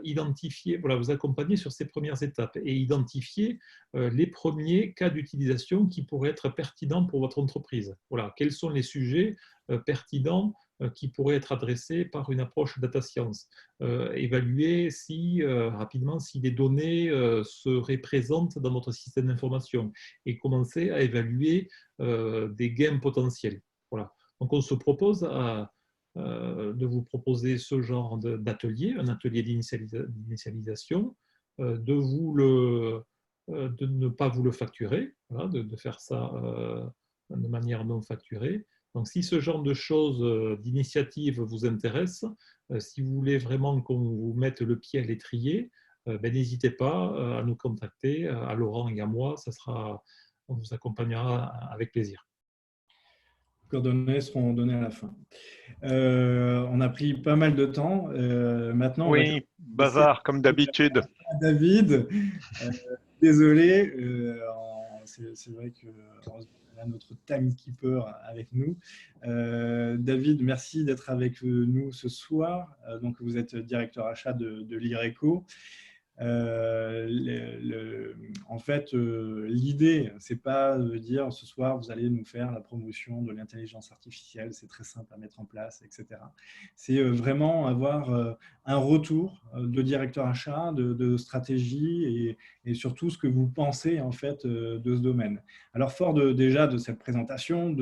identifier, voilà, vous accompagner sur ces premières étapes et identifier les premiers cas d'utilisation qui pourraient être pertinents pour votre entreprise. Voilà, quels sont les sujets pertinents qui pourraient être adressés par une approche data science. Évaluer rapidement si les données seraient présentes dans votre système d'information et commencer à évaluer des gains potentiels. Voilà. Donc on se propose de vous proposer ce genre d'atelier, un atelier d'initialisation, de ne pas vous le facturer, voilà, de faire ça de manière non facturée. Donc, si ce genre de choses, d'initiative vous intéresse, si vous voulez vraiment qu'on vous mette le pied à l'étrier, n'hésitez pas à nous contacter, à Laurent et à moi, on vous accompagnera avec plaisir. Les coordonnées seront données à la fin. On a pris pas mal de temps. Maintenant, oui, bavard comme d'habitude. David, désolé, c'est vrai que on a notre timekeeper avec nous. David, merci d'être avec nous ce soir. Donc, vous êtes directeur achat de l'IRECO. En fait, l'idée, c'est pas de dire ce soir vous allez nous faire la promotion de l'intelligence artificielle, c'est très simple à mettre en place, etc. C'est vraiment avoir un retour de directeur achat, de stratégie et surtout ce que vous pensez en fait de ce domaine. Alors fort déjà de cette présentation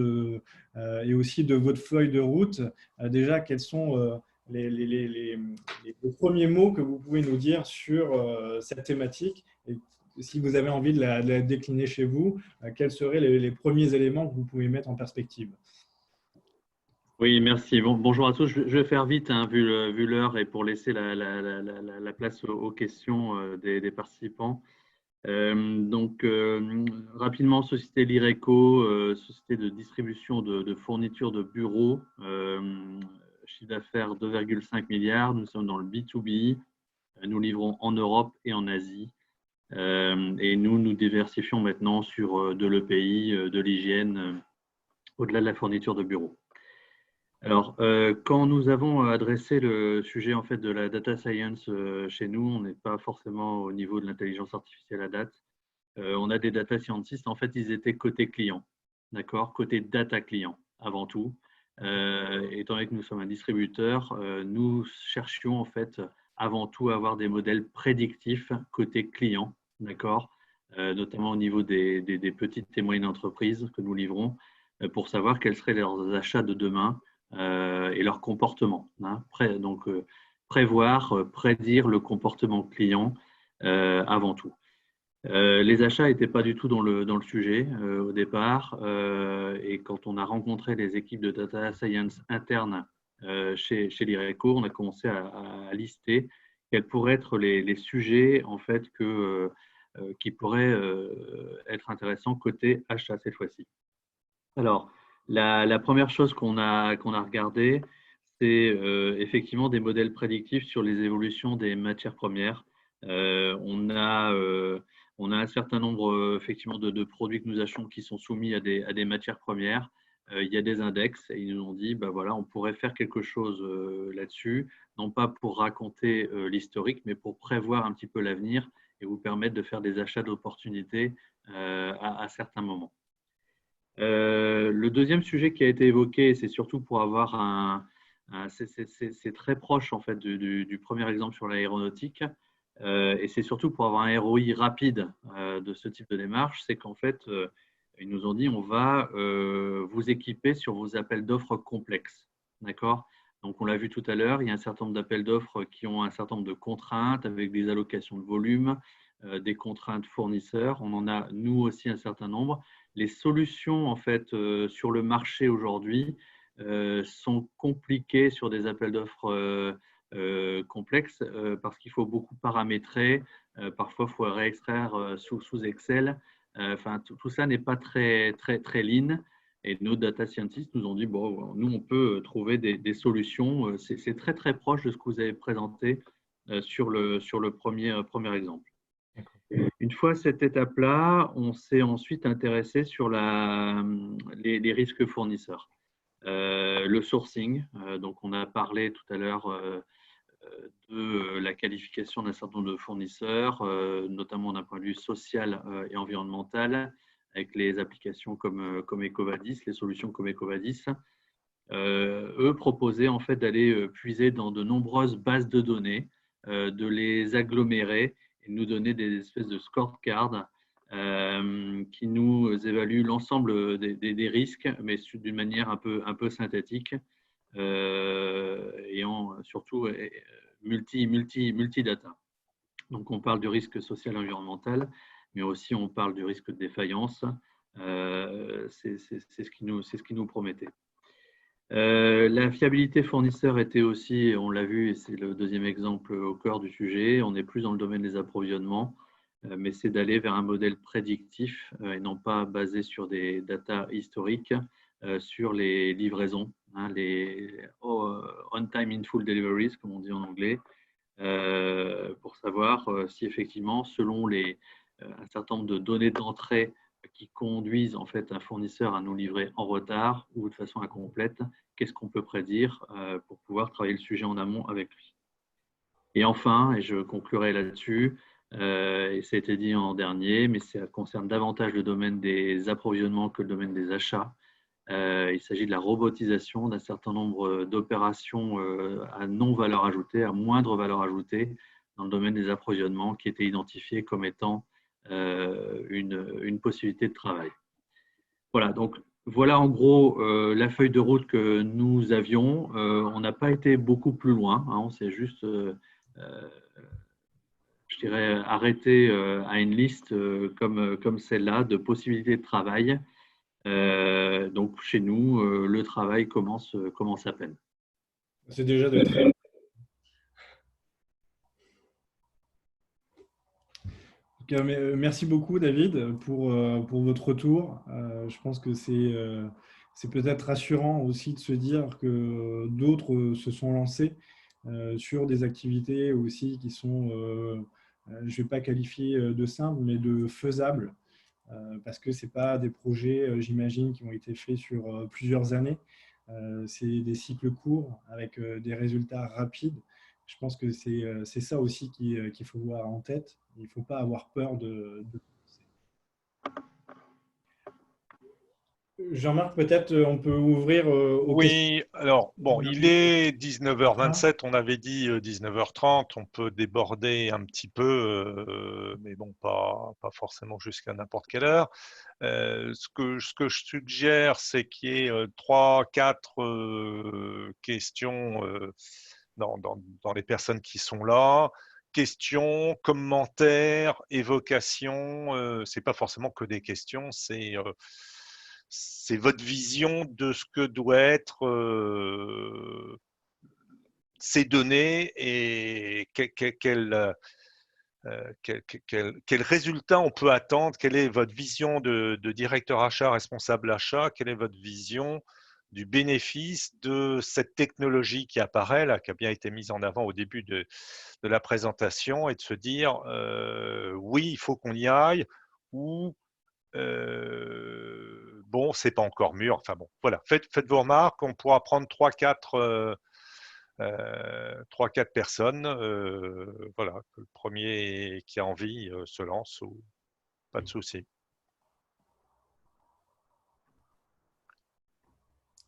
et aussi de votre feuille de route, déjà quels sont les premiers mots que vous pouvez nous dire sur cette thématique et si vous avez envie de la décliner chez vous, quels seraient les premiers éléments que vous pouvez mettre en perspective? Oui, merci. Bonjour à tous. Je vais faire vite, hein, vu l'heure et pour laisser la place aux questions des participants. Rapidement, société l'IRECO, société de distribution de fournitures de bureaux, chiffre d'affaires 2,5 milliards. Nous sommes dans le B2B. Nous livrons en Europe et en Asie. Et nous diversifions maintenant sur de l'EPI, de l'hygiène, au-delà de la fourniture de bureaux. Alors, quand nous avons adressé le sujet en fait de la data science chez nous, on n'est pas forcément au niveau de l'intelligence artificielle à date. On a des data scientists, en fait, ils étaient côté client, d'accord, côté data client avant tout. Étant donné que nous sommes un distributeur, nous cherchions en fait avant tout à avoir des modèles prédictifs côté client, d'accord, notamment au niveau des petites et moyennes entreprises que nous livrons, pour savoir quels seraient leurs achats de demain et leur comportement. Hein. Donc, prévoir, prédire le comportement client avant tout. Les achats n'étaient pas du tout dans le sujet au départ et quand on a rencontré les équipes de data science interne chez l'IRECO, on a commencé à lister quels pourraient être les sujets en fait qui pourraient être intéressants côté achat cette fois-ci. Alors, la première chose qu'on a regardé, c'est effectivement des modèles prédictifs sur les évolutions des matières premières. On a On a un certain nombre effectivement de produits que nous achetons qui sont soumis à des matières premières. Il y a des index et ils nous ont dit, bah voilà, on pourrait faire quelque chose là-dessus, non pas pour raconter l'historique, mais pour prévoir un petit peu l'avenir et vous permettre de faire des achats d'opportunités à certains moments. Le deuxième sujet qui a été évoqué, c'est surtout pour avoir c'est très proche en fait du premier exemple sur l'aéronautique, et c'est surtout pour avoir un ROI rapide de ce type de démarche, c'est qu'en fait, ils nous ont dit on va vous équiper sur vos appels d'offres complexes. D'accord ? Donc, on l'a vu tout à l'heure, il y a un certain nombre d'appels d'offres qui ont un certain nombre de contraintes avec des allocations de volume, des contraintes fournisseurs. On en a, nous aussi, un certain nombre. Les solutions, en fait, sur le marché aujourd'hui sont compliquées sur des appels d'offres complexes parce qu'il faut beaucoup paramétrer. Parfois, il faut réextraire sous Excel. Enfin, tout ça n'est pas très lean. Et nos data scientists nous ont dit, bon, nous, on peut trouver des solutions. C'est très proche de ce que vous avez présenté sur le premier exemple. Une fois cette étape-là, on s'est ensuite intéressé sur les risques fournisseurs. Le sourcing, donc on a parlé tout à l'heure de la qualification d'un certain nombre de fournisseurs, notamment d'un point de vue social et environnemental, avec les applications comme EcoVadis, les solutions comme EcoVadis. Eux proposaient en fait d'aller puiser dans de nombreuses bases de données, de les agglomérer et de nous donner des espèces de scorecards qui nous évaluent l'ensemble des risques, mais d'une manière un peu synthétique et surtout multi-data. Donc, on parle du risque social et environnemental, mais aussi on parle du risque de défaillance. C'est ce qui nous promettait. La fiabilité fournisseur était aussi, on l'a vu, et c'est le deuxième exemple au cœur du sujet, on n'est plus dans le domaine des approvisionnements, mais c'est d'aller vers un modèle prédictif et non pas basé sur des data historiques, sur les livraisons, hein, les on-time in full deliveries, comme on dit en anglais, pour savoir si effectivement, selon un certain nombre de données d'entrée qui conduisent en fait un fournisseur à nous livrer en retard ou de façon incomplète, qu'est-ce qu'on peut prédire pour pouvoir travailler le sujet en amont avec lui. Et enfin, et je conclurai là-dessus, et ça a été dit en dernier, mais ça concerne davantage le domaine des approvisionnements que le domaine des achats. Il s'agit de la robotisation d'un certain nombre d'opérations à non-valeur ajoutée, à moindre valeur ajoutée dans le domaine des approvisionnements qui étaient identifiés comme étant une possibilité de travail. Voilà, donc voilà en gros la feuille de route que nous avions. On n'a pas été beaucoup plus loin, hein, on s'est juste, je dirais, arrêté à une liste comme celle-là de possibilités de travail. Donc chez nous, le travail commence à peine. C'est déjà de très... Merci beaucoup, David, pour votre retour. Je pense que c'est peut-être rassurant aussi de se dire que d'autres se sont lancés sur des activités aussi qui sont, je ne vais pas qualifier de simples, mais de faisables, parce que ce n'est pas des projets, j'imagine, qui ont été faits sur plusieurs années. C'est des cycles courts avec des résultats rapides. Je pense que c'est ça aussi qu'il faut voir en tête. Il ne faut pas avoir peur de... Jean-Marc, peut-être on peut ouvrir aux questions. Oui, alors, bon, il est 19h27, on avait dit 19h30, on peut déborder un petit peu, mais bon, pas forcément jusqu'à n'importe quelle heure. Ce que je suggère, c'est qu'il y ait 3-4 questions dans les personnes qui sont là. Questions, commentaires, évocations, c'est pas forcément que des questions, c'est votre vision de ce que doit être ces données et quel résultat on peut attendre, quelle est votre vision de directeur achat, responsable achat, quelle est votre vision du bénéfice de cette technologie qui apparaît, là, qui a bien été mise en avant au début de la présentation, et de se dire oui, il faut qu'on y aille, ou bon, c'est pas encore mûr. Enfin bon, voilà, faites vos remarques, on pourra prendre 3-4 personnes, voilà, que le premier qui a envie se lance, ou pas de souci.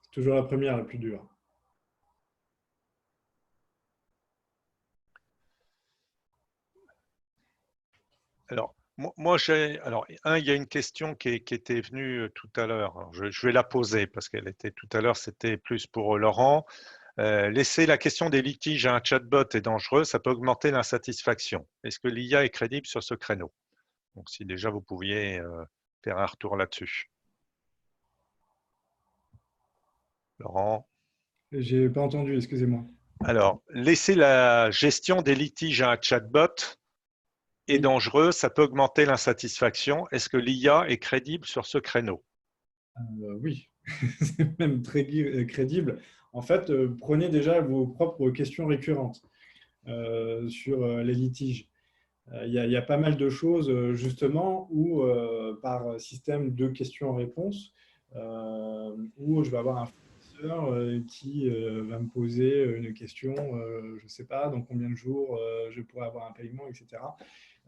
C'est toujours la première la plus dure. Alors, il y a une question qui était venue tout à l'heure. Alors, je vais la poser parce qu'elle était tout à l'heure, c'était plus pour Laurent. Laisser la question des litiges à un chatbot est dangereux, ça peut augmenter l'insatisfaction. Est-ce que l'IA est crédible sur ce créneau? Donc, si déjà vous pouviez faire un retour là-dessus. Laurent? J'ai pas entendu, excusez-moi. Alors, laisser la gestion des litiges à un chatbot est dangereux, ça peut augmenter l'insatisfaction. Est-ce que l'IA est crédible sur ce créneau? Oui, c'est même très crédible. En fait, prenez déjà vos propres questions récurrentes sur les litiges. Il y a pas mal de choses, justement, où par système de questions-réponses, où je vais avoir un fournisseur qui va me poser une question, je ne sais pas, dans combien de jours je pourrais avoir un paiement, etc.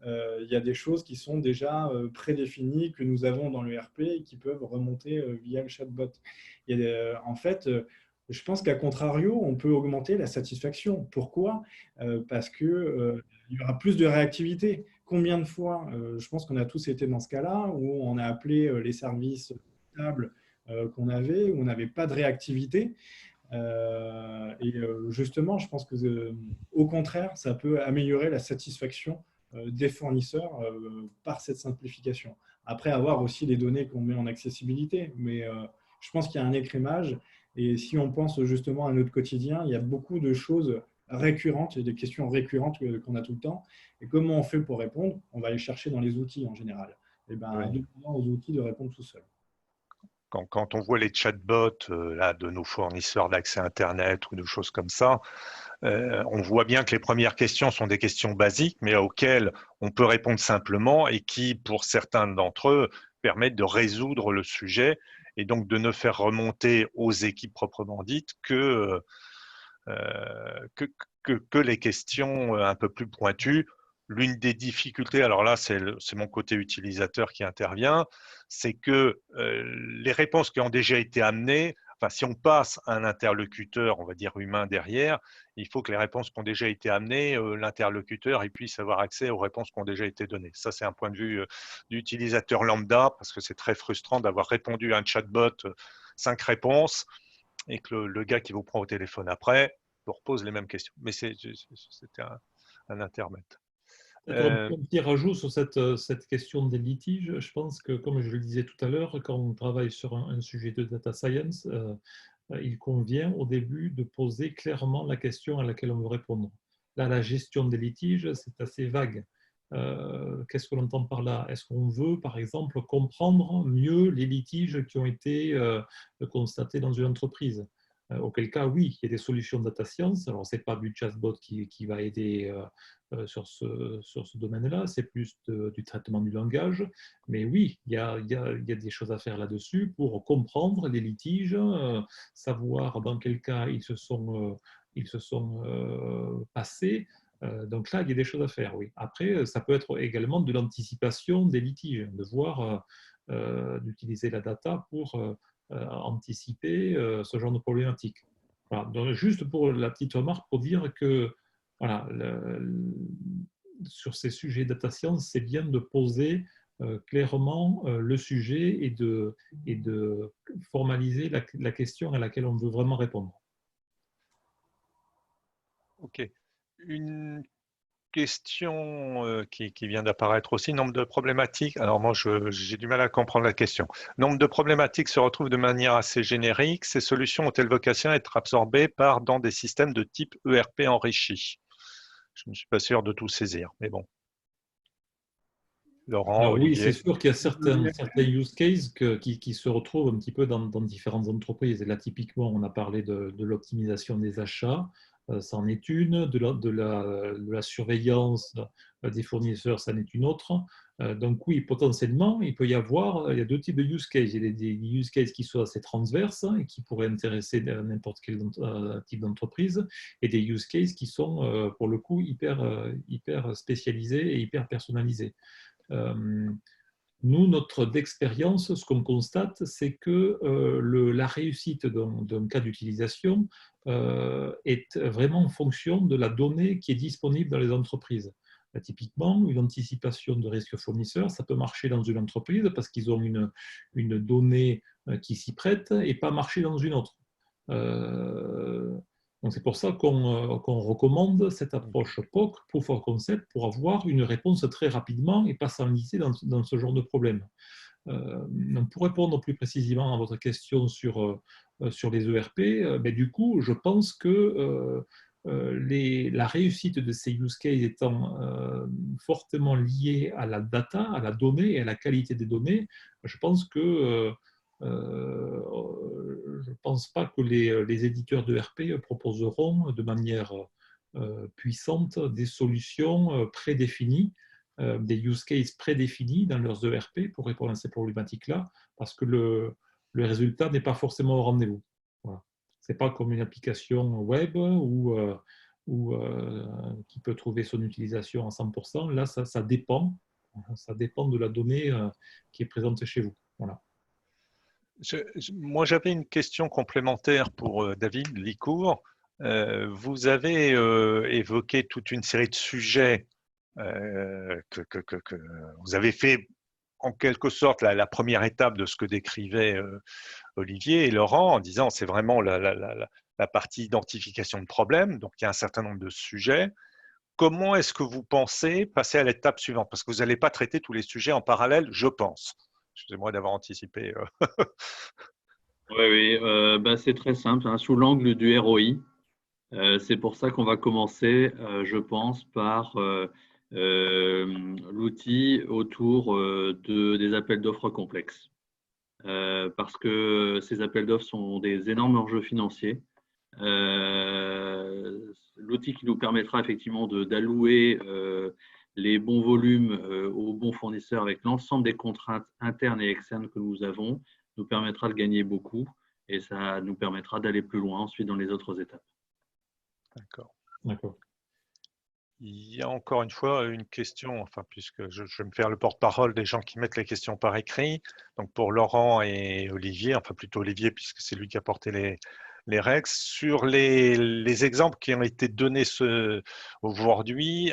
Il y a des choses qui sont déjà prédéfinies, que nous avons dans le RP et qui peuvent remonter via le chatbot. En fait, je pense qu'à contrario, on peut augmenter la satisfaction. Pourquoi? Parce qu'il y aura plus de réactivité. Combien de fois, je pense qu'on a tous été dans ce cas-là, où on a appelé les services tables qu'on avait, où on n'avait pas de réactivité. Justement, je pense que, au contraire, ça peut améliorer la satisfaction des fournisseurs par cette simplification. Après, avoir aussi les données qu'on met en accessibilité, mais je pense qu'il y a un écrémage, et si on pense justement à notre quotidien, il y a beaucoup de choses récurrentes, et des questions récurrentes qu'on a tout le temps, et comment on fait pour répondre? On va les chercher dans les outils en général. Et ben, Oui. demandons aux outils de répondre tout seuls. Quand on voit les chatbots là, de nos fournisseurs d'accès Internet ou de choses comme ça, on voit bien que les premières questions sont des questions basiques, mais auxquelles on peut répondre simplement et qui, pour certains d'entre eux, permettent de résoudre le sujet et donc de ne faire remonter aux équipes proprement dites que les questions un peu plus pointues. L'une des difficultés, alors là, c'est mon côté utilisateur qui intervient, c'est que les réponses qui ont déjà été amenées, enfin, si on passe un interlocuteur, on va dire humain derrière, il faut que les réponses qui ont déjà été amenées, l'interlocuteur il puisse avoir accès aux réponses qui ont déjà été données. Ça, c'est un point de vue d'utilisateur lambda, parce que c'est très frustrant d'avoir répondu à un chatbot 5 réponses et que le gars qui vous prend au téléphone après vous repose les mêmes questions. Mais c'était un intermède. Un petit rajout sur cette question des litiges. Je pense que, comme je le disais tout à l'heure, quand on travaille sur un sujet de data science, il convient au début de poser clairement la question à laquelle on veut répondre. Là, la gestion des litiges, c'est assez vague. Qu'est-ce que l'on entend par là? Est-ce qu'on veut, par exemple, comprendre mieux les litiges qui ont été constatés dans une entreprise? Auquel cas, oui, il y a des solutions data science. Alors, ce n'est pas du chatbot qui va aider sur ce domaine-là, c'est plus du traitement du langage. Mais oui, il y a des choses à faire là-dessus pour comprendre les litiges, savoir dans quel cas ils se sont passés. Donc là, il y a des choses à faire, oui. Après, ça peut être également de l'anticipation des litiges, de voir, d'utiliser la data pour anticiper ce genre de problématique. Voilà. Donc, juste pour la petite remarque, pour dire que voilà, sur ces sujets data science, c'est bien de poser clairement le sujet et de formaliser la question à laquelle on veut vraiment répondre. Ok. Une question qui vient d'apparaître aussi, nombre de problématiques. Alors moi, j'ai du mal à comprendre la question. Nombre de problématiques se retrouvent de manière assez générique. Ces solutions ont-elles vocation à être absorbées dans des systèmes de type ERP enrichi? Je ne suis pas sûr de tout saisir, mais bon. Laurent, Alors oui, c'est Olivier. sûr qu'il y a certains use cases qui se retrouvent un petit peu dans différentes entreprises. Et là, typiquement, on a parlé de l'optimisation des achats, ça en est une, de la surveillance des fournisseurs, ça en est une autre. Donc oui, potentiellement, il y a deux types de use cases. Il y a des use cases qui sont assez transverses et qui pourraient intéresser n'importe quel type d'entreprise, et des use cases qui sont, pour le coup, hyper spécialisés et hyper personnalisés. Nous, d'expérience, ce qu'on constate, c'est que la réussite d'un cas d'utilisation est vraiment en fonction de la donnée qui est disponible dans les entreprises. Typiquement, une anticipation de risque fournisseur, ça peut marcher dans une entreprise parce qu'ils ont une donnée qui s'y prête et pas marcher dans une autre. Donc c'est pour ça qu'on recommande cette approche POC, Proof of Concept, pour avoir une réponse très rapidement et pas s'enliser dans ce genre de problème. Donc pour répondre plus précisément à votre question sur les ERP, du coup, je pense que la réussite de ces use cases étant fortement liée à la data, à la donnée et à la qualité des données, je pense que je ne pense pas que les éditeurs de RP proposeront de manière puissante des solutions prédéfinies, des use cases prédéfinis dans leurs ERP pour répondre à ces problématiques-là, parce que le résultat n'est pas forcément au rendez-vous. Voilà. Ce n'est pas comme une application web qui peut trouver son utilisation à 100%. Là, ça dépend de la donnée qui est présente chez vous. Voilà. Moi, j'avais une question complémentaire pour David Licourt. Vous avez évoqué toute une série de sujets que vous avez fait en quelque sorte la première étape de ce que décrivaient Olivier et Laurent, en disant c'est vraiment la partie identification de problèmes. Donc, il y a un certain nombre de sujets. Comment est-ce que vous pensez passer à l'étape suivante? Parce que vous n'allez pas traiter tous les sujets en parallèle, je pense. Excusez-moi d'avoir anticipé. Oui, c'est très simple, hein, sous l'angle du ROI. C'est pour ça qu'on va commencer, je pense, par l'outil autour des appels d'offres complexes. Parce que ces appels d'offres sont des énormes enjeux financiers. L'outil qui nous permettra effectivement d'allouer les bons volumes aux bons fournisseurs avec l'ensemble des contraintes internes et externes que nous avons nous permettra de gagner beaucoup, et ça nous permettra d'aller plus loin ensuite dans les autres étapes. D'accord. D'accord. Il y a encore une fois une question, enfin, puisque je vais me faire le porte-parole des gens qui mettent les questions par écrit. Donc pour Laurent et Olivier, enfin plutôt Olivier, puisque c'est lui qui a porté les règles, sur les exemples qui ont été donnés aujourd'hui,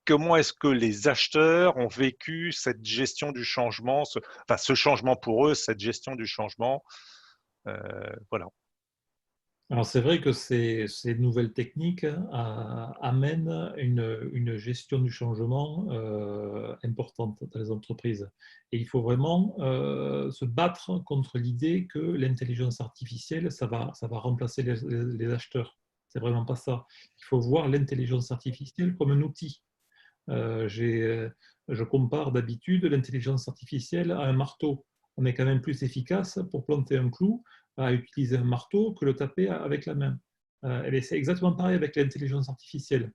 comment est-ce que les acheteurs ont vécu cette gestion du changement, ce changement pour eux, cette gestion du changement, voilà. Alors c'est vrai que ces nouvelles techniques amènent une gestion du changement importante dans les entreprises. Et il faut vraiment se battre contre l'idée que l'intelligence artificielle, ça va remplacer les acheteurs. C'est vraiment pas ça. Il faut voir l'intelligence artificielle comme un outil. Je compare d'habitude l'intelligence artificielle à un marteau. On est quand même plus efficace pour planter un clou à utiliser un marteau que le taper avec la main. C'est exactement pareil avec l'intelligence artificielle.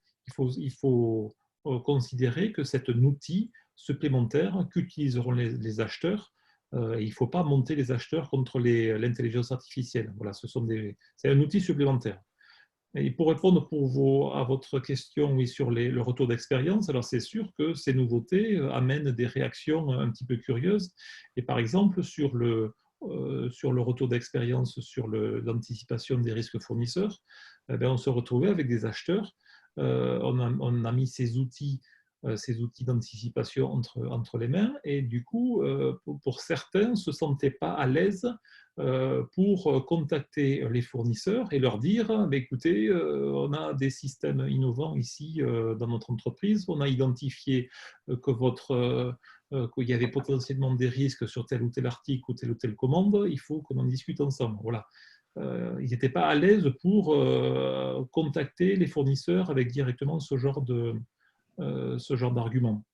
Il faut considérer que c'est un outil supplémentaire qu'utiliseront les acheteurs. Il ne faut pas monter les acheteurs contre l'intelligence artificielle. Voilà, c'est un outil supplémentaire. Et pour répondre à votre question oui, sur le retour d'expérience, alors c'est sûr que ces nouveautés amènent des réactions un petit peu curieuses. Et par exemple, sur le retour d'expérience sur l'anticipation des risques fournisseurs, on se retrouvait avec des acheteurs. On a mis ces outils d'anticipation entre les mains, et du coup, pour certains, ne se sentaient pas à l'aise pour contacter les fournisseurs et leur dire écoutez, on a des systèmes innovants ici dans notre entreprise, on a identifié qu'il y avait potentiellement des risques sur tel ou tel article ou telle commande, il faut qu'on en discute ensemble. Voilà. Ils n'étaient pas à l'aise pour contacter les fournisseurs avec directement ce genre d'argument.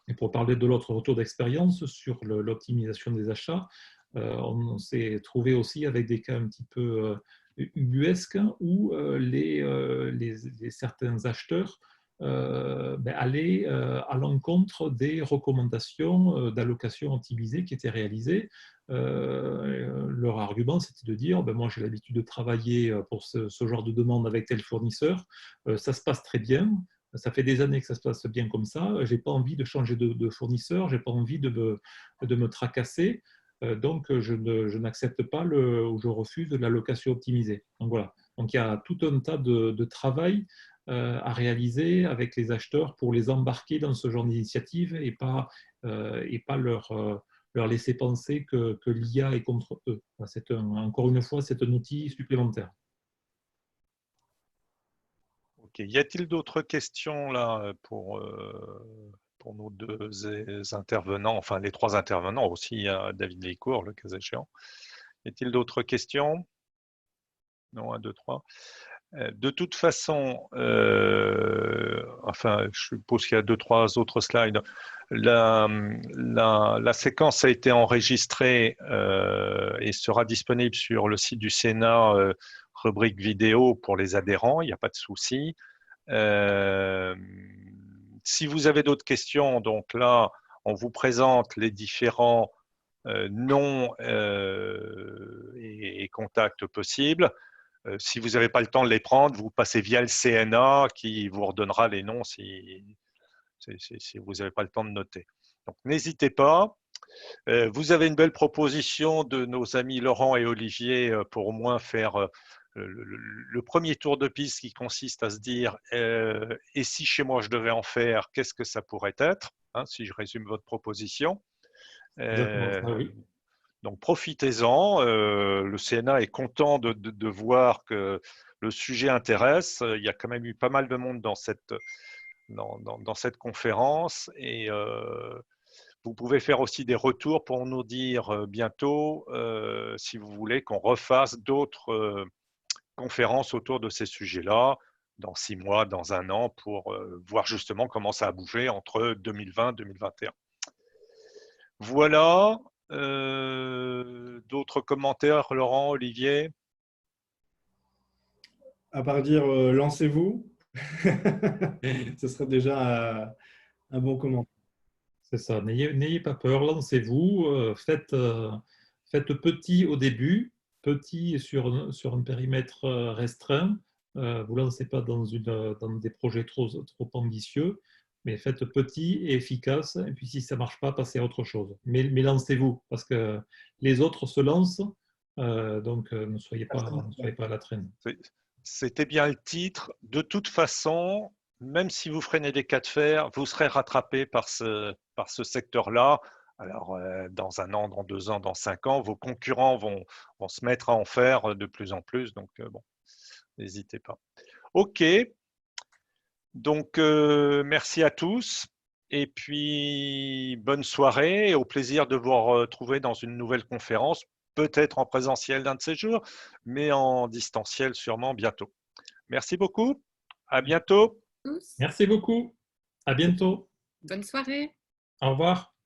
Et pour parler de l'autre retour d'expérience sur l'optimisation des achats, on s'est trouvé aussi avec des cas un petit peu ubuesques où certains acheteurs allaient à l'encontre des recommandations d'allocation optimisée qui étaient réalisées. Leur argument, c'était de dire moi j'ai l'habitude de travailler pour ce genre de demande avec tel fournisseur, ça se passe très bien. Ça fait des années que ça se passe bien comme ça. Je n'ai pas envie de changer de fournisseur, je n'ai pas envie de me tracasser. Donc, je n'accepte pas ou je refuse de l'allocation optimisée. Donc, voilà. Donc, il y a tout un tas de travail à réaliser avec les acheteurs pour les embarquer dans ce genre d'initiative et pas leur laisser penser que l'IA est contre eux. Encore une fois, c'est un outil supplémentaire. Ok. Y a-t-il d'autres questions là pour nos deux intervenants, enfin les trois intervenants aussi, David Licourt, le cas échéant. Y a-t-il d'autres questions? Non, 1, 2, 3. De toute façon, enfin, je suppose qu'il y a 2, 3 autres slides. La séquence a été enregistrée et sera disponible sur le site du Sénat, rubrique vidéo pour les adhérents, il n'y a pas de souci. Si vous avez d'autres questions, donc là, on vous présente les différents noms et contacts possibles. Si vous n'avez pas le temps de les prendre, vous passez via le CNA qui vous redonnera les noms si vous n'avez pas le temps de noter. Donc, n'hésitez pas. Vous avez une belle proposition de nos amis Laurent et Olivier pour au moins faire le premier tour de piste qui consiste à se dire et si chez moi je devais en faire, qu'est-ce que ça pourrait être, hein, si je résume votre proposition. Oui. Donc profitez-en, le CNA est content de voir que le sujet intéresse. Il y a quand même eu pas mal de monde dans cette conférence et vous pouvez faire aussi des retours pour nous dire bientôt si vous voulez qu'on refasse d'autres conférences autour de ces sujets-là dans 6 mois, dans 1 an, pour voir justement comment ça a bougé entre 2020 et 2021. Voilà. D'autres commentaires, Laurent, Olivier? À part dire lancez-vous, ce serait déjà un bon commentaire. C'est ça, n'ayez pas peur, lancez-vous, faites petit au début, petit sur un périmètre restreint. Vous ne lancez pas dans des projets trop ambitieux, mais faites petit et efficace. Et puis si ça ne marche pas, passez à autre chose. Mais lancez-vous, parce que les autres se lancent, donc ne soyez pas à la traîne. C'était bien le titre. De toute façon, même si vous freinez des cas de fer, vous serez rattrapé par ce secteur-là. Alors, dans 1 an, dans 2 ans, dans 5 ans, vos concurrents vont se mettre à en faire de plus en plus. Donc, bon, n'hésitez pas. OK. Donc, merci à tous. Et puis, bonne soirée et au plaisir de vous retrouver dans une nouvelle conférence, peut-être en présentiel d'un de ces jours, mais en distanciel sûrement bientôt. Merci beaucoup. À bientôt. Merci beaucoup. À bientôt. Bonne soirée. Au revoir.